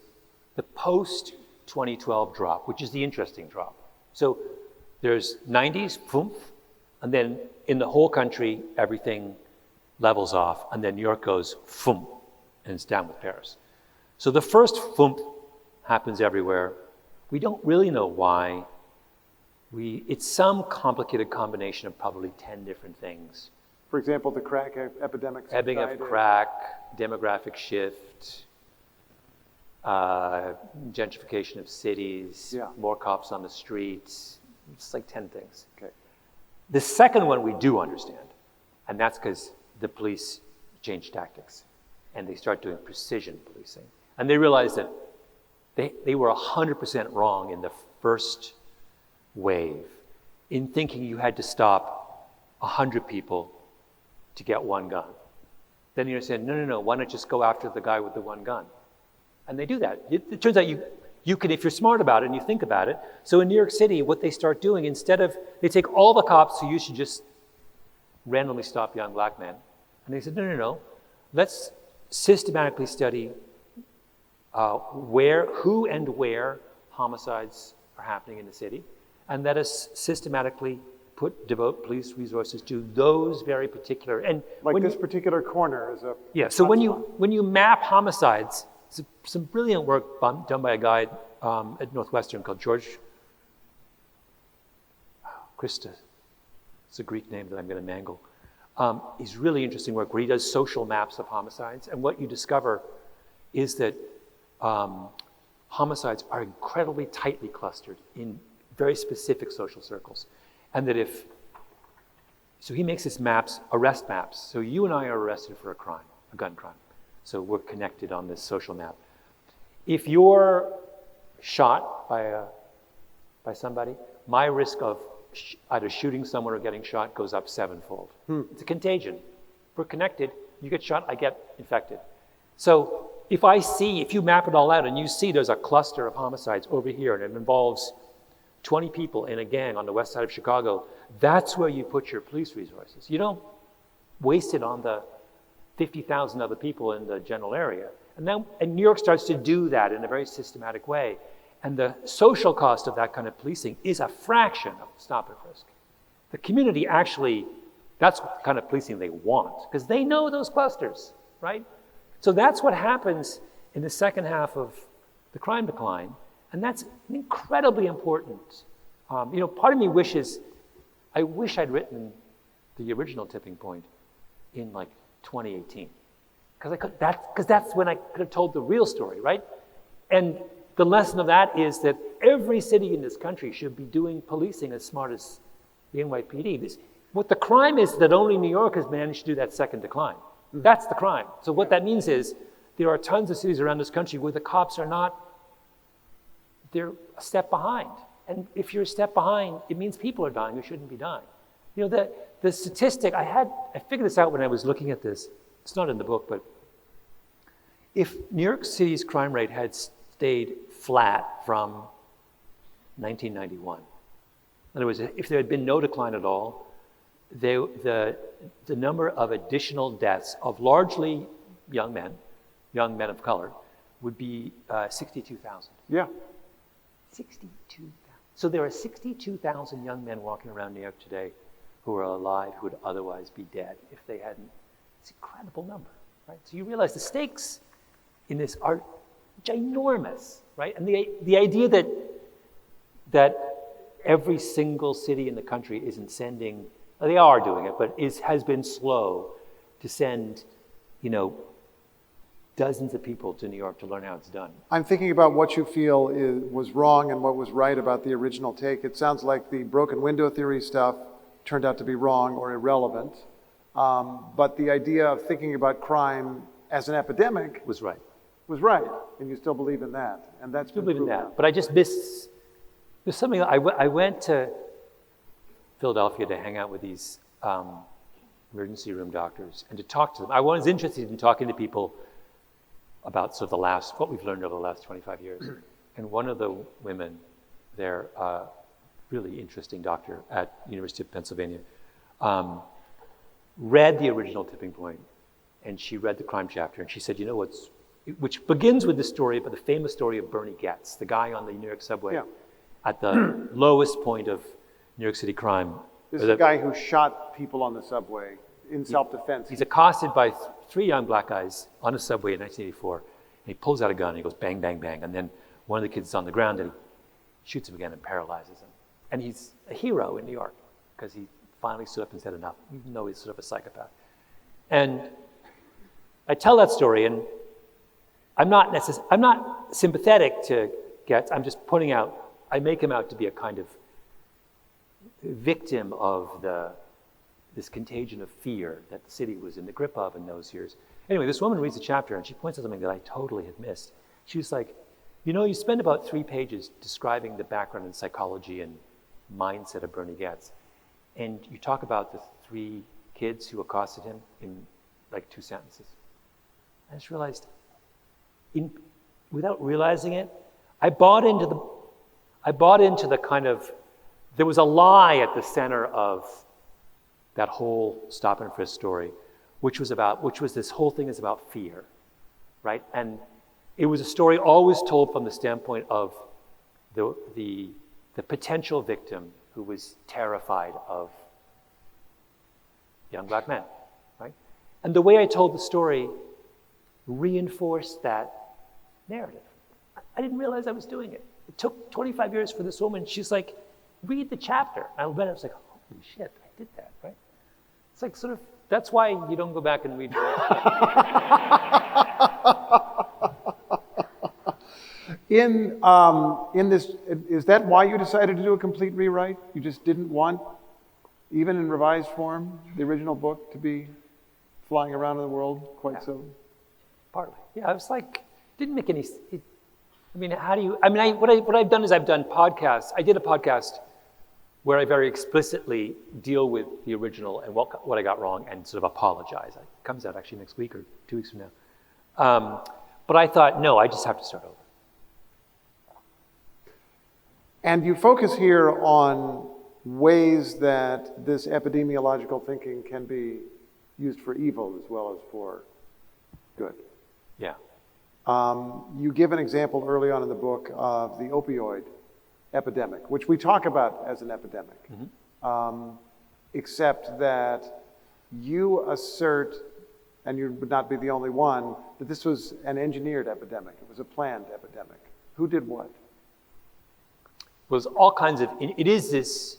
the post-2012 drop, which is the interesting drop. So there's 90s, boom, and then in the whole country, everything levels off, and then New York goes, boom, and it's down with Paris. So the first boom happens everywhere. We don't really know why. It's some complicated combination of probably 10 different things. For example, the crack epidemic. Ebbing of crack, demographic shift, gentrification of cities, more cops on the streets. It's like 10 things. Okay. The second one we do understand, and that's because the police change tactics and they start doing precision policing. And they realize that they were 100% wrong in the first wave in thinking you had to stop 100 people to get one gun. Then you're saying, no, why not just go after the guy with the one gun? And they do that. It turns out you can, if you're smart about it and you think about it. So in New York City, what they start doing, they take all the cops who used to just randomly stop young black men. And they said, no, let's systematically study who and where homicides are happening in the city. And let us systematically devote police resources to those very particular, and like this particular corner is a... Yeah, so when you map homicides, some brilliant work done by a guy at Northwestern called George Christa. It's a Greek name that I'm going to mangle. He's really interesting work where he does social maps of homicides, and what you discover is that homicides are incredibly tightly clustered in very specific social circles. And that so he makes his maps, arrest maps. So you and I are arrested for a gun crime. So we're connected on this social map. If you're shot by somebody, my risk of either shooting someone or getting shot goes up 7-fold. It's a contagion. If we're connected, you get shot, I get infected. So if you map it all out and you see there's a cluster of homicides over here and it involves 20 people in a gang on the west side of Chicago, that's where you put your police resources. You don't waste it on the 50,000 other people in the general area. And New York starts to do that in a very systematic way. And the social cost of that kind of policing is a fraction of stop and frisk. The community actually, that's the kind of policing they want, because they know those clusters, right? So that's what happens in the second half of the crime decline. And that's incredibly important. Part of me I wish I'd written the original Tipping Point in like 2018. Because that's when I could have told the real story, right? And the lesson of that is that every city in this country should be doing policing as smart as the NYPD. What the crime is that only New York has managed to do that second decline. That's the crime. So what that means is there are tons of cities around this country where the cops are not, they're a step behind. And if you're a step behind, it means people are dying who shouldn't be dying. The statistic, I figured this out when I was looking at this. It's not in the book, but if New York City's crime rate had stayed flat from 1991, in other words, if there had been no decline at all, the number of additional deaths of largely young men of color, would be 62,000. Yeah. 62,000. So there are 62,000 young men walking around New York today who are alive who would otherwise be dead if they hadn't. It's an incredible number, right? So you realize the stakes in this are ginormous, right? And the idea that every single city in the country isn't sending, they are doing it, but has been slow to send, dozens of people to New York to learn how it's done. I'm thinking about what you feel was wrong and what was right about the original take. It sounds like the broken window theory stuff turned out to be wrong or irrelevant. But the idea of thinking about crime as an epidemic Was right. was right, and you still believe in that. And that's I believe in that. But I just missed, there's something, I went to Philadelphia to hang out with these emergency room doctors and to talk to them. I was interested in talking to people about sort of what we've learned over the last 25 years. And one of the women there, really interesting doctor at University of Pennsylvania, read the original Tipping Point, and she read the crime chapter, and she said, you know which begins with the story, but the famous story of Bernie Goetz, the guy on the New York subway at the lowest point of New York City crime. This is the guy who shot people on the subway in self-defense. He's accosted by 3 young black guys on a subway in 1984, and he pulls out a gun, and he goes bang, bang, bang, and then one of the kids is on the ground, and he shoots him again and paralyzes him. And he's a hero in New York, because he finally stood up and said enough, even though he's sort of a psychopath. And I tell that story, and I'm not sympathetic to Goetz. I'm just pointing out, I make him out to be a kind of victim of this contagion of fear that the city was in the grip of in those years. Anyway, this woman reads the chapter, and she points out something that I totally had missed. She was like, you know, you spend about 3 pages describing the background and psychology and mindset of Bernie Goetz, and you talk about the 3 kids who accosted him in like 2 sentences. I just realized, without realizing it, I bought into the kind of, there was a lie at the center of that whole stop and frisk story, which was this whole thing is about fear, right? And it was a story always told from the standpoint of the potential victim who was terrified of young black men, right? And the way I told the story reinforced that narrative. I didn't realize I was doing it. It took 25 years for this woman. She's like, read the chapter. And I read it, I was like, holy shit, I did that, right? It's like sort of, that's why you don't go back and read it. In this, is that why you decided to do a complete rewrite? You just didn't want, even in revised form, the original book to be flying around in the world quite so? Partly. Yeah, I was like, didn't make any, what I've done is I've done podcasts. I did a podcast where I very explicitly deal with the original and what I got wrong and sort of apologize. It comes out actually next week or 2 weeks from now. But I thought, no, I just have to start over. And you focus here on ways that this epidemiological thinking can be used for evil as well as for good. Yeah. You give an example early on in the book of the opioid epidemic, which we talk about as an epidemic, except that you assert, and you would not be the only one, that this was an engineered epidemic. It was a planned epidemic. Who did what? Was all kinds of, it is this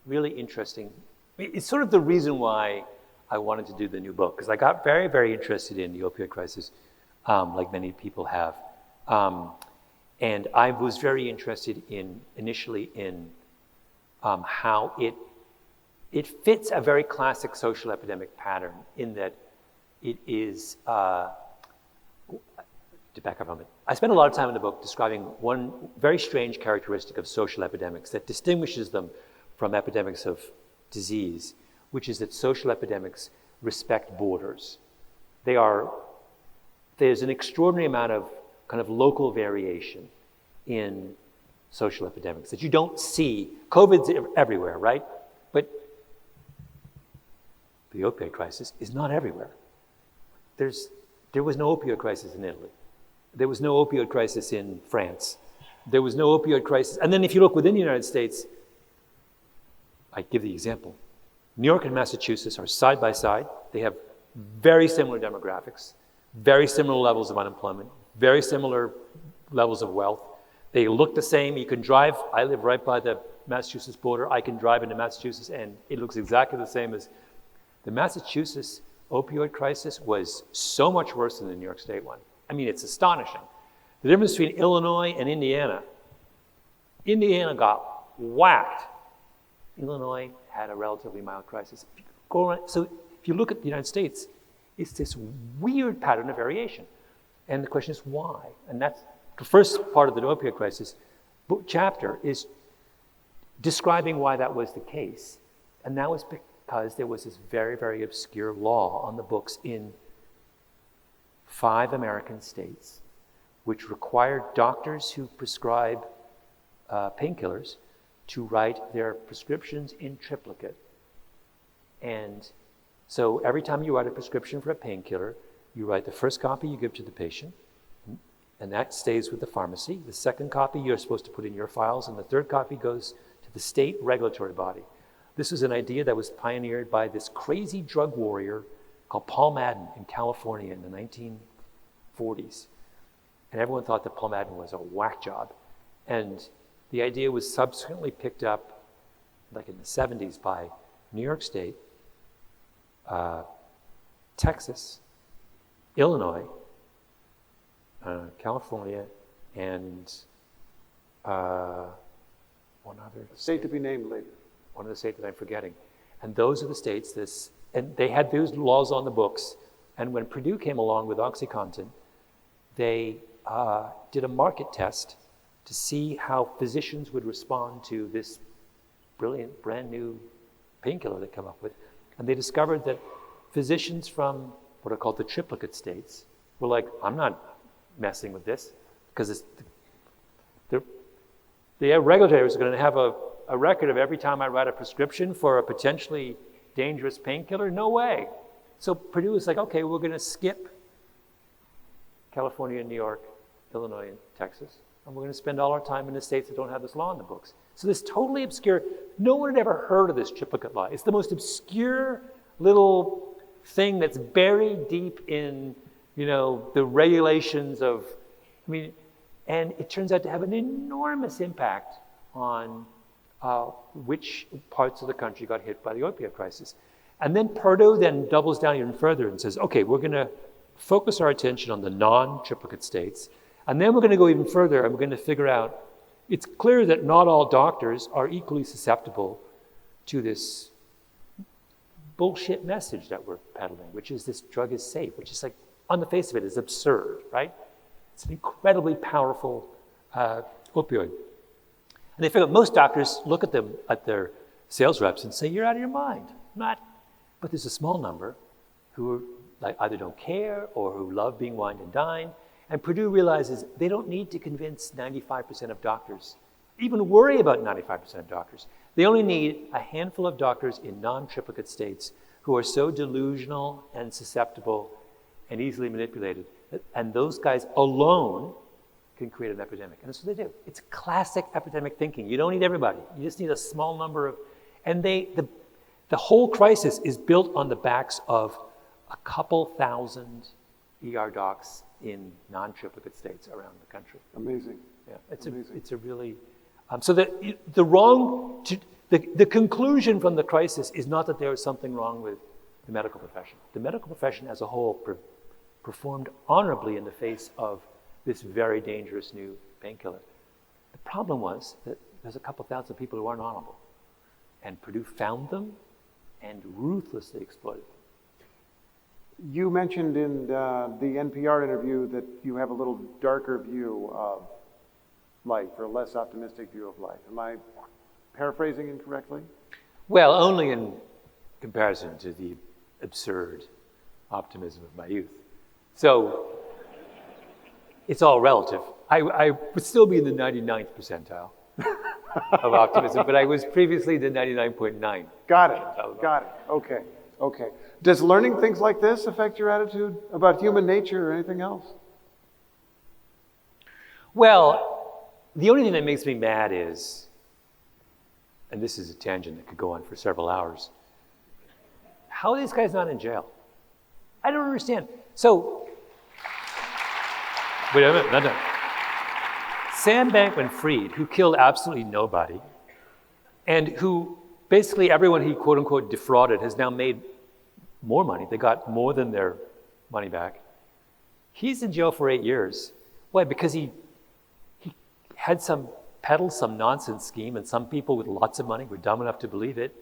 really interesting, it's sort of the reason why I wanted to do the new book, because I got very, very interested in the opioid crisis, like many people have. And I was very interested initially in how it fits a very classic social epidemic pattern in that it is, to back up a moment, I spent a lot of time in the book describing one very strange characteristic of social epidemics that distinguishes them from epidemics of disease, which is that social epidemics respect borders. There's an extraordinary amount of kind of local variation in social epidemics that you don't see. COVID's everywhere, right? But the opioid crisis is not everywhere. There was no opioid crisis in Italy. There was no opioid crisis in France. There was no opioid crisis. And then if you look within the United States, I give the example. New York and Massachusetts are side by side. They have very similar demographics, very similar levels of unemployment, very similar levels of wealth. They look the same. You can drive. I live right by the Massachusetts border. I can drive into Massachusetts, and it looks exactly the same as the Massachusetts opioid crisis was so much worse than the New York State one. I mean, it's astonishing. The difference between Illinois and Indiana got whacked. Illinois had a relatively mild crisis. So if you look at the United States, it's this weird pattern of variation. And the question is why? And that's the first part of the opioid crisis book chapter is describing why that was the case. And that was because there was this very, very obscure law on the books in 5 American states which required doctors who prescribe painkillers to write their prescriptions in triplicate. And so every time you write a prescription for a painkiller, you write the first copy you give to the patient, and that stays with the pharmacy. The second copy you're supposed to put in your files, and the third copy goes to the state regulatory body. This is an idea that was pioneered by this crazy drug warrior called Paul Madden in California in the 1940s. And everyone thought that Paul Madden was a whack job. And the idea was subsequently picked up, like in the 70s, by New York State, Texas, Illinois, California, and one other State to be named later. one of the states that I'm forgetting. And those are the states, and they had those laws on the books. And when Purdue came along with OxyContin, they did a market test to see how physicians would respond to this brilliant, brand new painkiller they come up with. And they discovered that physicians from what are called the triplicate states were like, I'm not messing with this, because the regulators are going to have a record of every time I write a prescription for a potentially dangerous painkiller? No way. So Purdue is like, okay, we're going to skip California, New York, Illinois, and Texas, and we're going to spend all our time in the states that don't have this law in the books. So this totally obscure, no one had ever heard of this triplicate law. It's the most obscure little thing that's buried deep in, the regulations of, and it turns out to have an enormous impact on which parts of the country got hit by the opioid crisis. And then Purdue then doubles down even further and says, okay, we're going to focus our attention on the non-triplicate states, and then we're going to go even further, and we're going to figure out, it's clear that not all doctors are equally susceptible to this bullshit message that we're peddling, which is this drug is safe, which is like, on the face of it, is absurd, right? It's an incredibly powerful opioid. And they figure most doctors look at them, at their sales reps, and say, you're out of your mind. Not. But there's a small number who either don't care or who love being wined and dined. And Purdue realizes they don't need to convince 95% of doctors, even worry about 95% of doctors. They only need a handful of doctors in non-triplicate states who are so delusional and susceptible and easily manipulated. And those guys alone can create an epidemic. And that's what they do. It's classic epidemic thinking. You don't need everybody. You just need a small number of, and the whole crisis is built on the backs of a couple thousand ER docs in non-triplicate states around the country. Amazing. Yeah, Amazing. it's a really, so the conclusion from the crisis is not that there is something wrong with the medical profession. The medical profession as a whole performed honorably in the face of this very dangerous new painkiller. The problem was that there's a couple thousand people who aren't honorable. And Purdue found them and ruthlessly exploited them. You mentioned in the NPR interview that you have a little darker view of life, or a less optimistic view of life. Am I paraphrasing incorrectly? Well, only in comparison to the absurd optimism of my youth. So it's all relative. I would still be in the 99th percentile of optimism, but I was previously the 99.9. Got it. Okay. Does learning things like this affect your attitude about human nature or anything else? Well, the only thing that makes me mad is, and this is a tangent that could go on for several hours, how are these guys not in jail? I don't understand. So, wait a minute, no. Sam Bankman-Fried, who killed absolutely nobody, and who basically everyone he quote unquote defrauded has now made more money. They got more than their money back. He's in jail for 8 years. Why? Because he peddled some nonsense scheme, and some people with lots of money were dumb enough to believe it.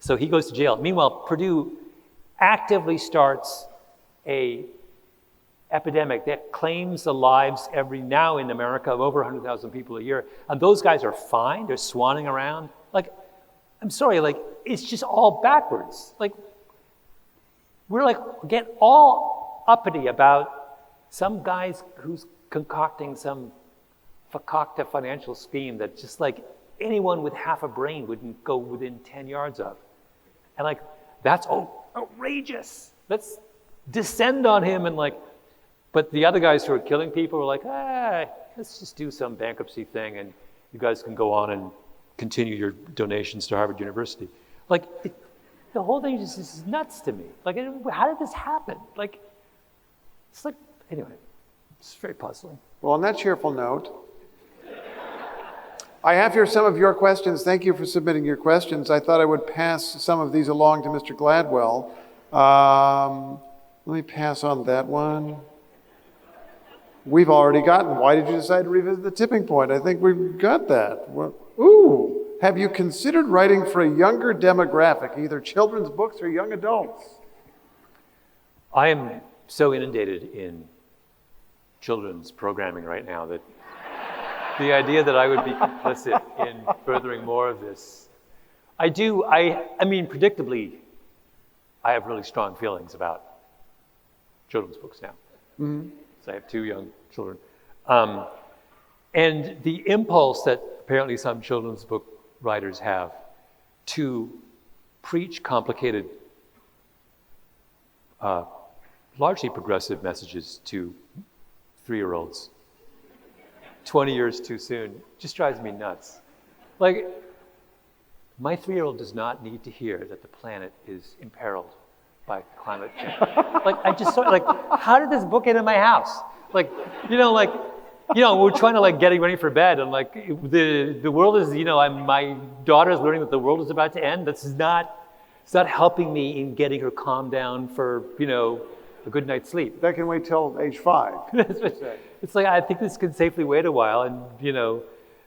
So he goes to jail. Meanwhile, Purdue actively starts a epidemic that claims the lives now in America of over 100,000 people a year. And those guys are fine. They're swanning around. I'm sorry, it's just all backwards. We're get all uppity about some guy's who's concocting some fakakta financial scheme that just like anyone with half a brain wouldn't go within 10 yards of. And like, that's outrageous. Let's descend on him and like, but the other guys who are killing people were like, let's just do some bankruptcy thing and you guys can go on and continue your donations to Harvard University. Like, the whole thing just is nuts to me. Like, how did this happen? Like, it's like, anyway, it's very puzzling. Well, on that cheerful note, I have here some of your questions. Thank you for submitting your questions. I thought I would pass some of these along to Mr. Gladwell. Let me pass on that one. We've already gotten, why did you decide to revisit the tipping point? I think we've got that. Ooh, have you considered writing for a younger demographic, either children's books or young adults? I am so inundated in children's programming right now that the idea that I would be complicit in furthering more of this. I mean, predictably, I have really strong feelings about children's books now. Mm-hmm. So I have 2 young children. And the impulse that apparently some children's book writers have to preach complicated, largely progressive messages to 3-year-olds 20 years too soon just drives me nuts. Like, my 3-year-old does not need to hear that the planet is imperiled by climate change. Like, I just saw, like, how did this book get in my house? Like, we're trying to like getting ready for bed and like the world is, my daughter's learning that the world is about to end. It's not helping me in getting her calmed down for, a good night's sleep. That can wait till age 5. It's like, I think this could safely wait a while and,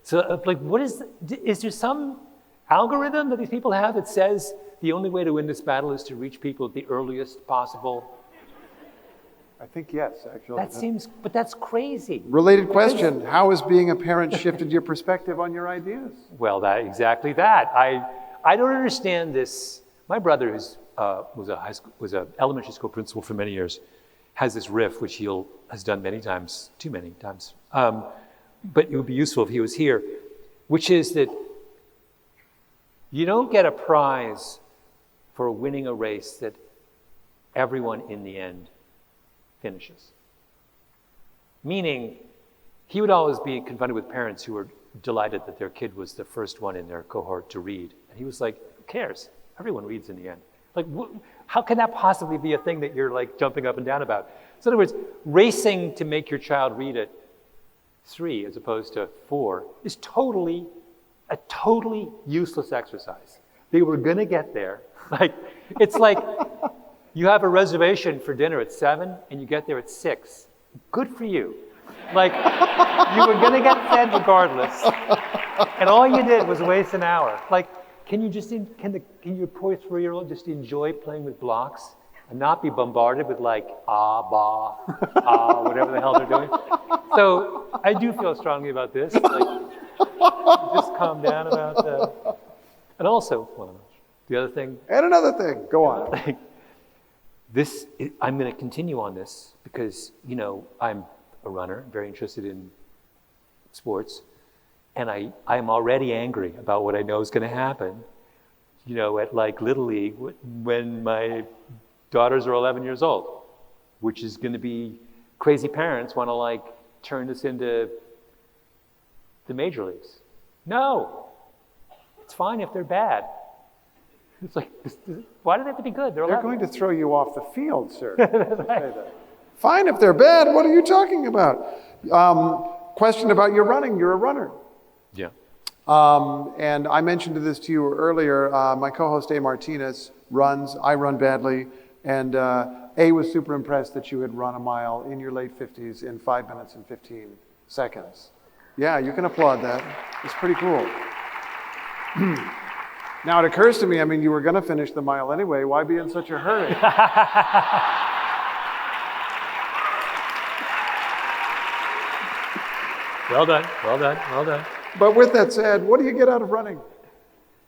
so like, is there some algorithm that these people have that says the only way to win this battle is to reach people at the earliest possible? I think yes, actually. But that's crazy. Related question, how has being a parent shifted your perspective on your ideas? Well, exactly that. I don't understand this. My brother, who was an elementary school principal for many years, has this riff, which has done many times, too many times. But it would be useful if he was here, which is that you don't get a prize for winning a race that everyone in the end finishes. Meaning, he would always be confronted with parents who were delighted that their kid was the first one in their cohort to read. And he was like, who cares? Everyone reads in the end. Like, how can that possibly be a thing that you're like jumping up and down about? So in other words, racing to make your child read at 3 as opposed to 4 is a totally useless exercise. They were gonna get there. Like, it's like, you have a reservation for dinner at 7 and you get there at 6. Good for you. Like, you were gonna get fed regardless. And all you did was waste an hour. Like, can your poor 3-year-old just enjoy playing with blocks and not be bombarded with like, whatever the hell they're doing? So I do feel strongly about this. Like, just calm down about that. And also, the other thing. And another thing, go on. I'm going to continue on this because, I'm a runner, very interested in sports, and I'm already angry about what I know is going to happen, at like Little League when my daughters are 11 years old, which is going to be crazy parents want to like turn this into the major leagues. No, it's fine if they're bad. It's like, why do they have to be good? They're going to throw you off the field, sir. Right. Fine if they're bad. What are you talking about? Question about your running. You're a runner. Yeah. And I mentioned this to you earlier. My co-host A. Martinez runs. I run badly. And A was super impressed that you had run a mile in your late 50s in 5 minutes and 15 seconds. Yeah, you can applaud that. It's pretty cool. Now it occurs to me, you were going to finish the mile anyway. Why be in such a hurry? Well done, well done, well done. But with that said, what do you get out of running?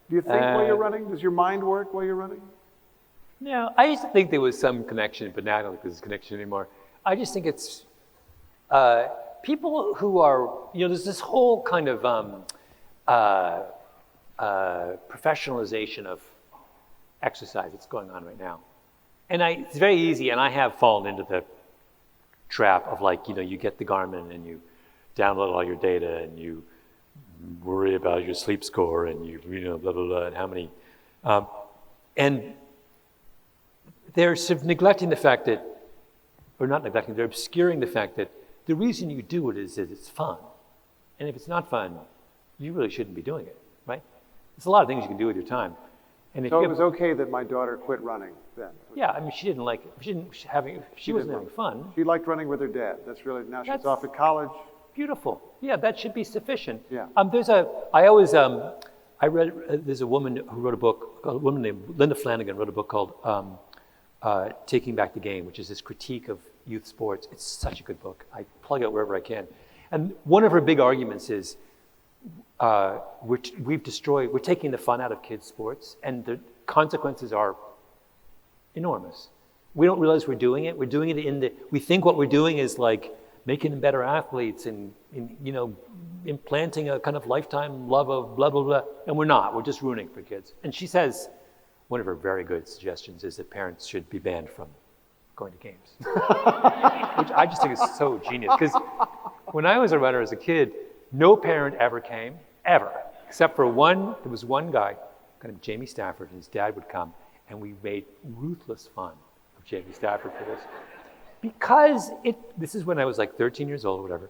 Do you think while you're running? Does your mind work while you're running? No, I used to think there was some connection, but now I don't think there's a connection anymore. I just think it's people who are, there's this whole kind of professionalization of exercise that's going on right now. And it's very easy, and I have fallen into the trap of you get the Garmin and you download all your data and you worry about your sleep score and blah, blah, blah, and how many. And they're sort of neglecting the fact that, or not neglecting, they're obscuring the fact that the reason you do it is that it's fun. And if it's not fun, you really shouldn't be doing it, right? There's a lot of things you can do with your time. And So it was okay that my daughter quit running then? Yeah, I mean, she didn't like it. She wasn't having fun. She liked running with her dad. Now she's off at college. Beautiful. Yeah, that should be sufficient. Yeah. There's a woman who wrote a book, a woman named Linda Flanagan wrote a book called Taking Back the Game, which is this critique of youth sports. It's such a good book. I plug it wherever I can. And one of her big arguments is we're taking the fun out of kids' sports, and the consequences are enormous. We don't realize we're doing it. We're doing it we think what we're doing is like making them better athletes and implanting a kind of lifetime love of blah, blah, blah. And we're not. We're just ruining for kids. And she says, one of her very good suggestions is that parents should be banned from going to games. Which I just think is so genius. Because when I was a runner as a kid, no parent ever came, ever. Except for there was one guy, kind of Jamie Stafford, and his dad would come, and we made ruthless fun of Jamie Stafford for this. Because this is when I was like 13 years old or whatever.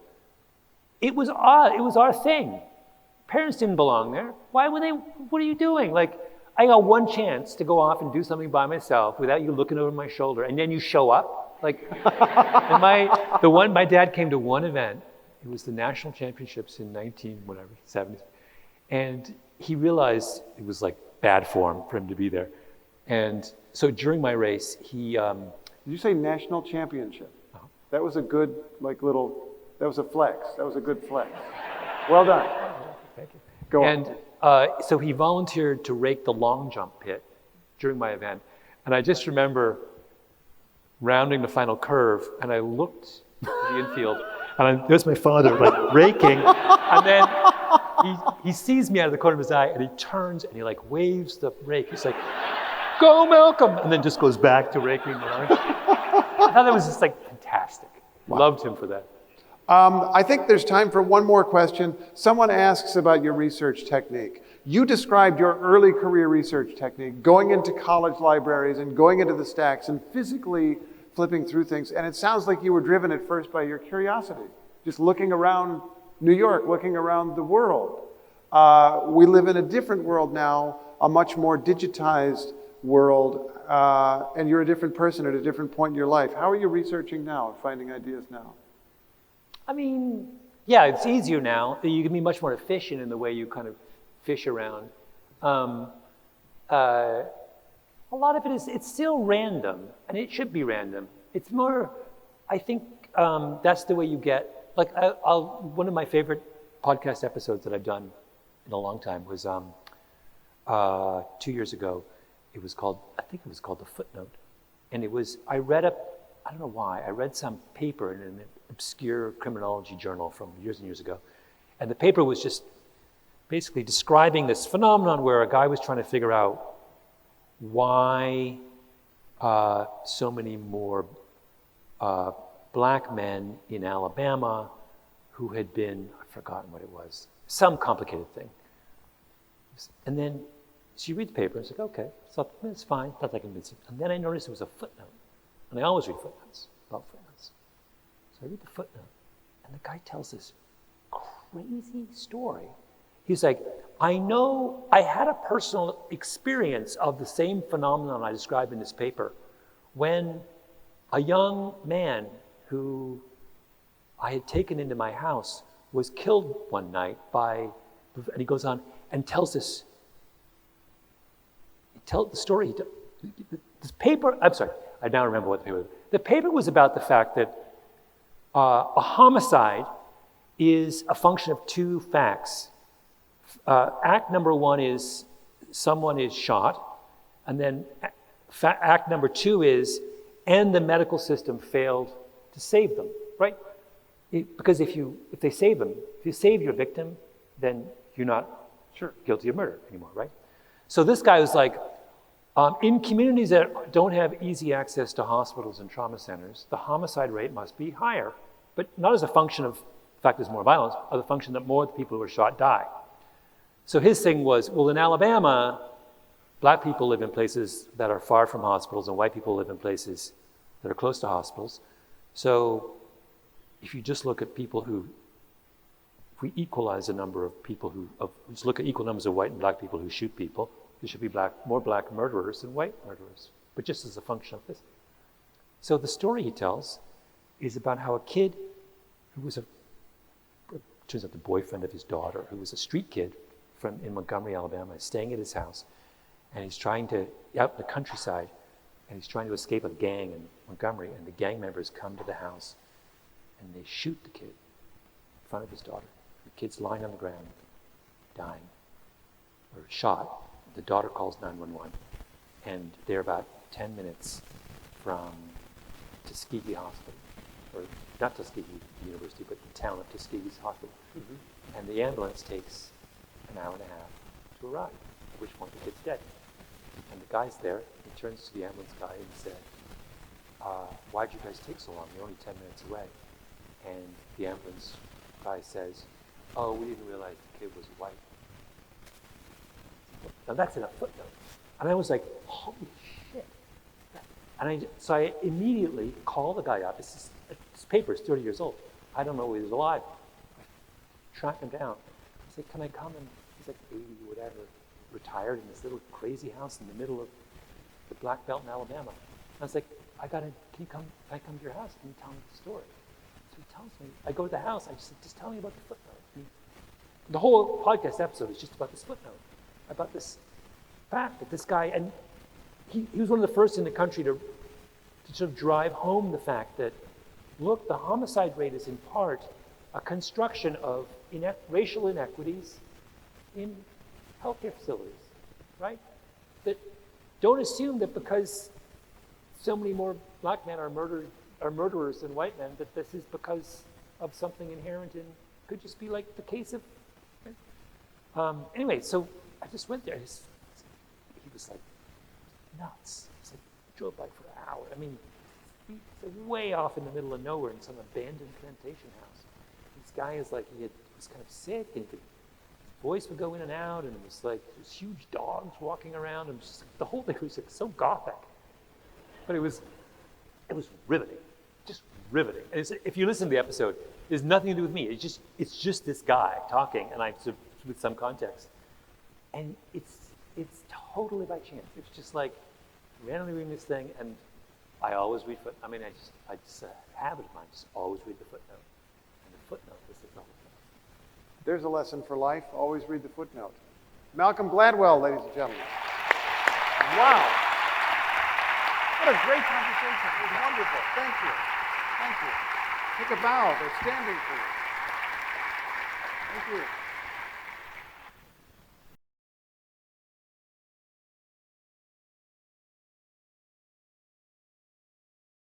It was our thing. Parents didn't belong there. What are you doing? Like, I got one chance to go off and do something by myself without you looking over my shoulder, and then you show up. Like, and my dad came to one event. It was the national championships in 70s. And he realized it was like bad form for him to be there. And so during my race, Did you say national championship? Uh-huh. That was a good, that was a flex. That was a good flex. Well done. Thank you. Go on. And so he volunteered to rake the long jump pit during my event. And I just remember rounding the final curve, and I looked at the infield, and there's my father, raking. And then he sees me out of the corner of his eye, and he turns, and he, waves the rake. He's like, "Go, Malcolm!" And then just goes back to raking. I thought that was just, fantastic. Wow. Loved him for that. I think there's time for one more question. Someone asks about your research technique. You described your early career research technique, going into college libraries and going into the stacks and physically flipping through things. And it sounds like you were driven at first by your curiosity, just looking around New York, looking around the world. We live in a different world now, a much more digitized world, and you're a different person at a different point in your life. How are you researching now, finding ideas now? I mean, yeah, it's easier now. You can be much more efficient in the way you kind of fish around. A lot of it's still random, and it should be random. It's more, I think that's the way you get, one of my favorite podcast episodes that I've done in a long time was 2 years ago. I think it was called The Footnote. And I don't know why, I read some paper in an obscure criminology journal from years and years ago. And the paper was just basically describing this phenomenon where a guy was trying to figure out why so many more black men in Alabama who had been, I've forgotten what it was, some complicated thing. And then she read the paper and said, okay, so it's fine, not that convincing. And then I noticed it was a footnote. And I always read footnotes, love footnotes. So I read the footnote, and the guy tells this crazy story. He's like, I know I had a personal experience of the same phenomenon I described in this paper when a young man who I had taken into my house was killed one night and he goes on and tells this, the story, this paper, I'm sorry, I now remember what the paper was. The paper was about the fact that a homicide is a function of two facts. Act number one is someone is shot, and then act number two is, and the medical system failed to save them, right? Because if they save them, if you save your victim, then you're not guilty of murder anymore, right? So this guy was like, in communities that don't have easy access to hospitals and trauma centers, the homicide rate must be higher, but not as a function of the fact there's more violence, or the function that more of the people who are shot die. So his thing was, well, in Alabama, black people live in places that are far from hospitals, and white people live in places that are close to hospitals. So if you just look at people who, if we equalize the number of people just look at equal numbers of white and black people who shoot people, there should be more black murderers than white murderers, but just as a function of this. So the story he tells is about how a kid who was turns out the boyfriend of his daughter, who was a street kid in Montgomery, Alabama, is staying at his house, and he's trying to, out in the countryside, and he's trying to escape a gang in Montgomery, and the gang members come to the house, and they shoot the kid in front of his daughter. The kid's lying on the ground, dying, or shot. The daughter calls 911, and they're about 10 minutes from Tuskegee Hospital, or not Tuskegee University, but the town of Tuskegee's hospital. Mm-hmm. And the ambulance takes an hour and a half to arrive, at which point the kid's dead. And the guy's there, he turns to the ambulance guy and said, why'd you guys take so long? You're only 10 minutes away. And the ambulance guy says, oh, we didn't realize the kid was white. Now that's in a footnote. And I was like, holy shit. And so I immediately call the guy up. This paper is 30 years old. I don't know if he's alive. I track him down. I say, can I come? And he's like 80 or whatever, retired in this little crazy house in the middle of the Black Belt in Alabama. And I was like, can I come to your house? Can you tell me the story? So he tells me. I go to the house. I just said, just tell me about the footnote. The whole podcast episode is just about this footnote, about this fact that this guy, and he was one of the first in the country to sort of drive home the fact that, look, the homicide rate is in part a construction of racial inequities in healthcare facilities, right? That don't assume that because so many more black men are murderers than white men, that this is because of something inherent in, could just be like the case of, right? Anyway, so I just went there. He was like nuts. He was like, drove by for an hour. I mean, he's like way off in the middle of nowhere in some abandoned plantation house. This guy is like, was kind of sick, and his voice would go in and out, and it was like these huge dogs walking around, and just like, the whole thing was like so gothic. But it was riveting, just riveting. And if you listen to the episode, there's nothing to do with me. It's just this guy talking, and I sort of, with some context. And it's totally by chance. It's just like randomly reading this thing, and I always read footnote. I mean, I just a habit of mine, just always read the footnote. And the footnote is the whole thing. There's a lesson for life. Always read the footnote. Malcolm Gladwell, ladies and gentlemen. Wow. What a great conversation. It was wonderful. Thank you. Thank you. Take a bow. They're standing for you. Thank you.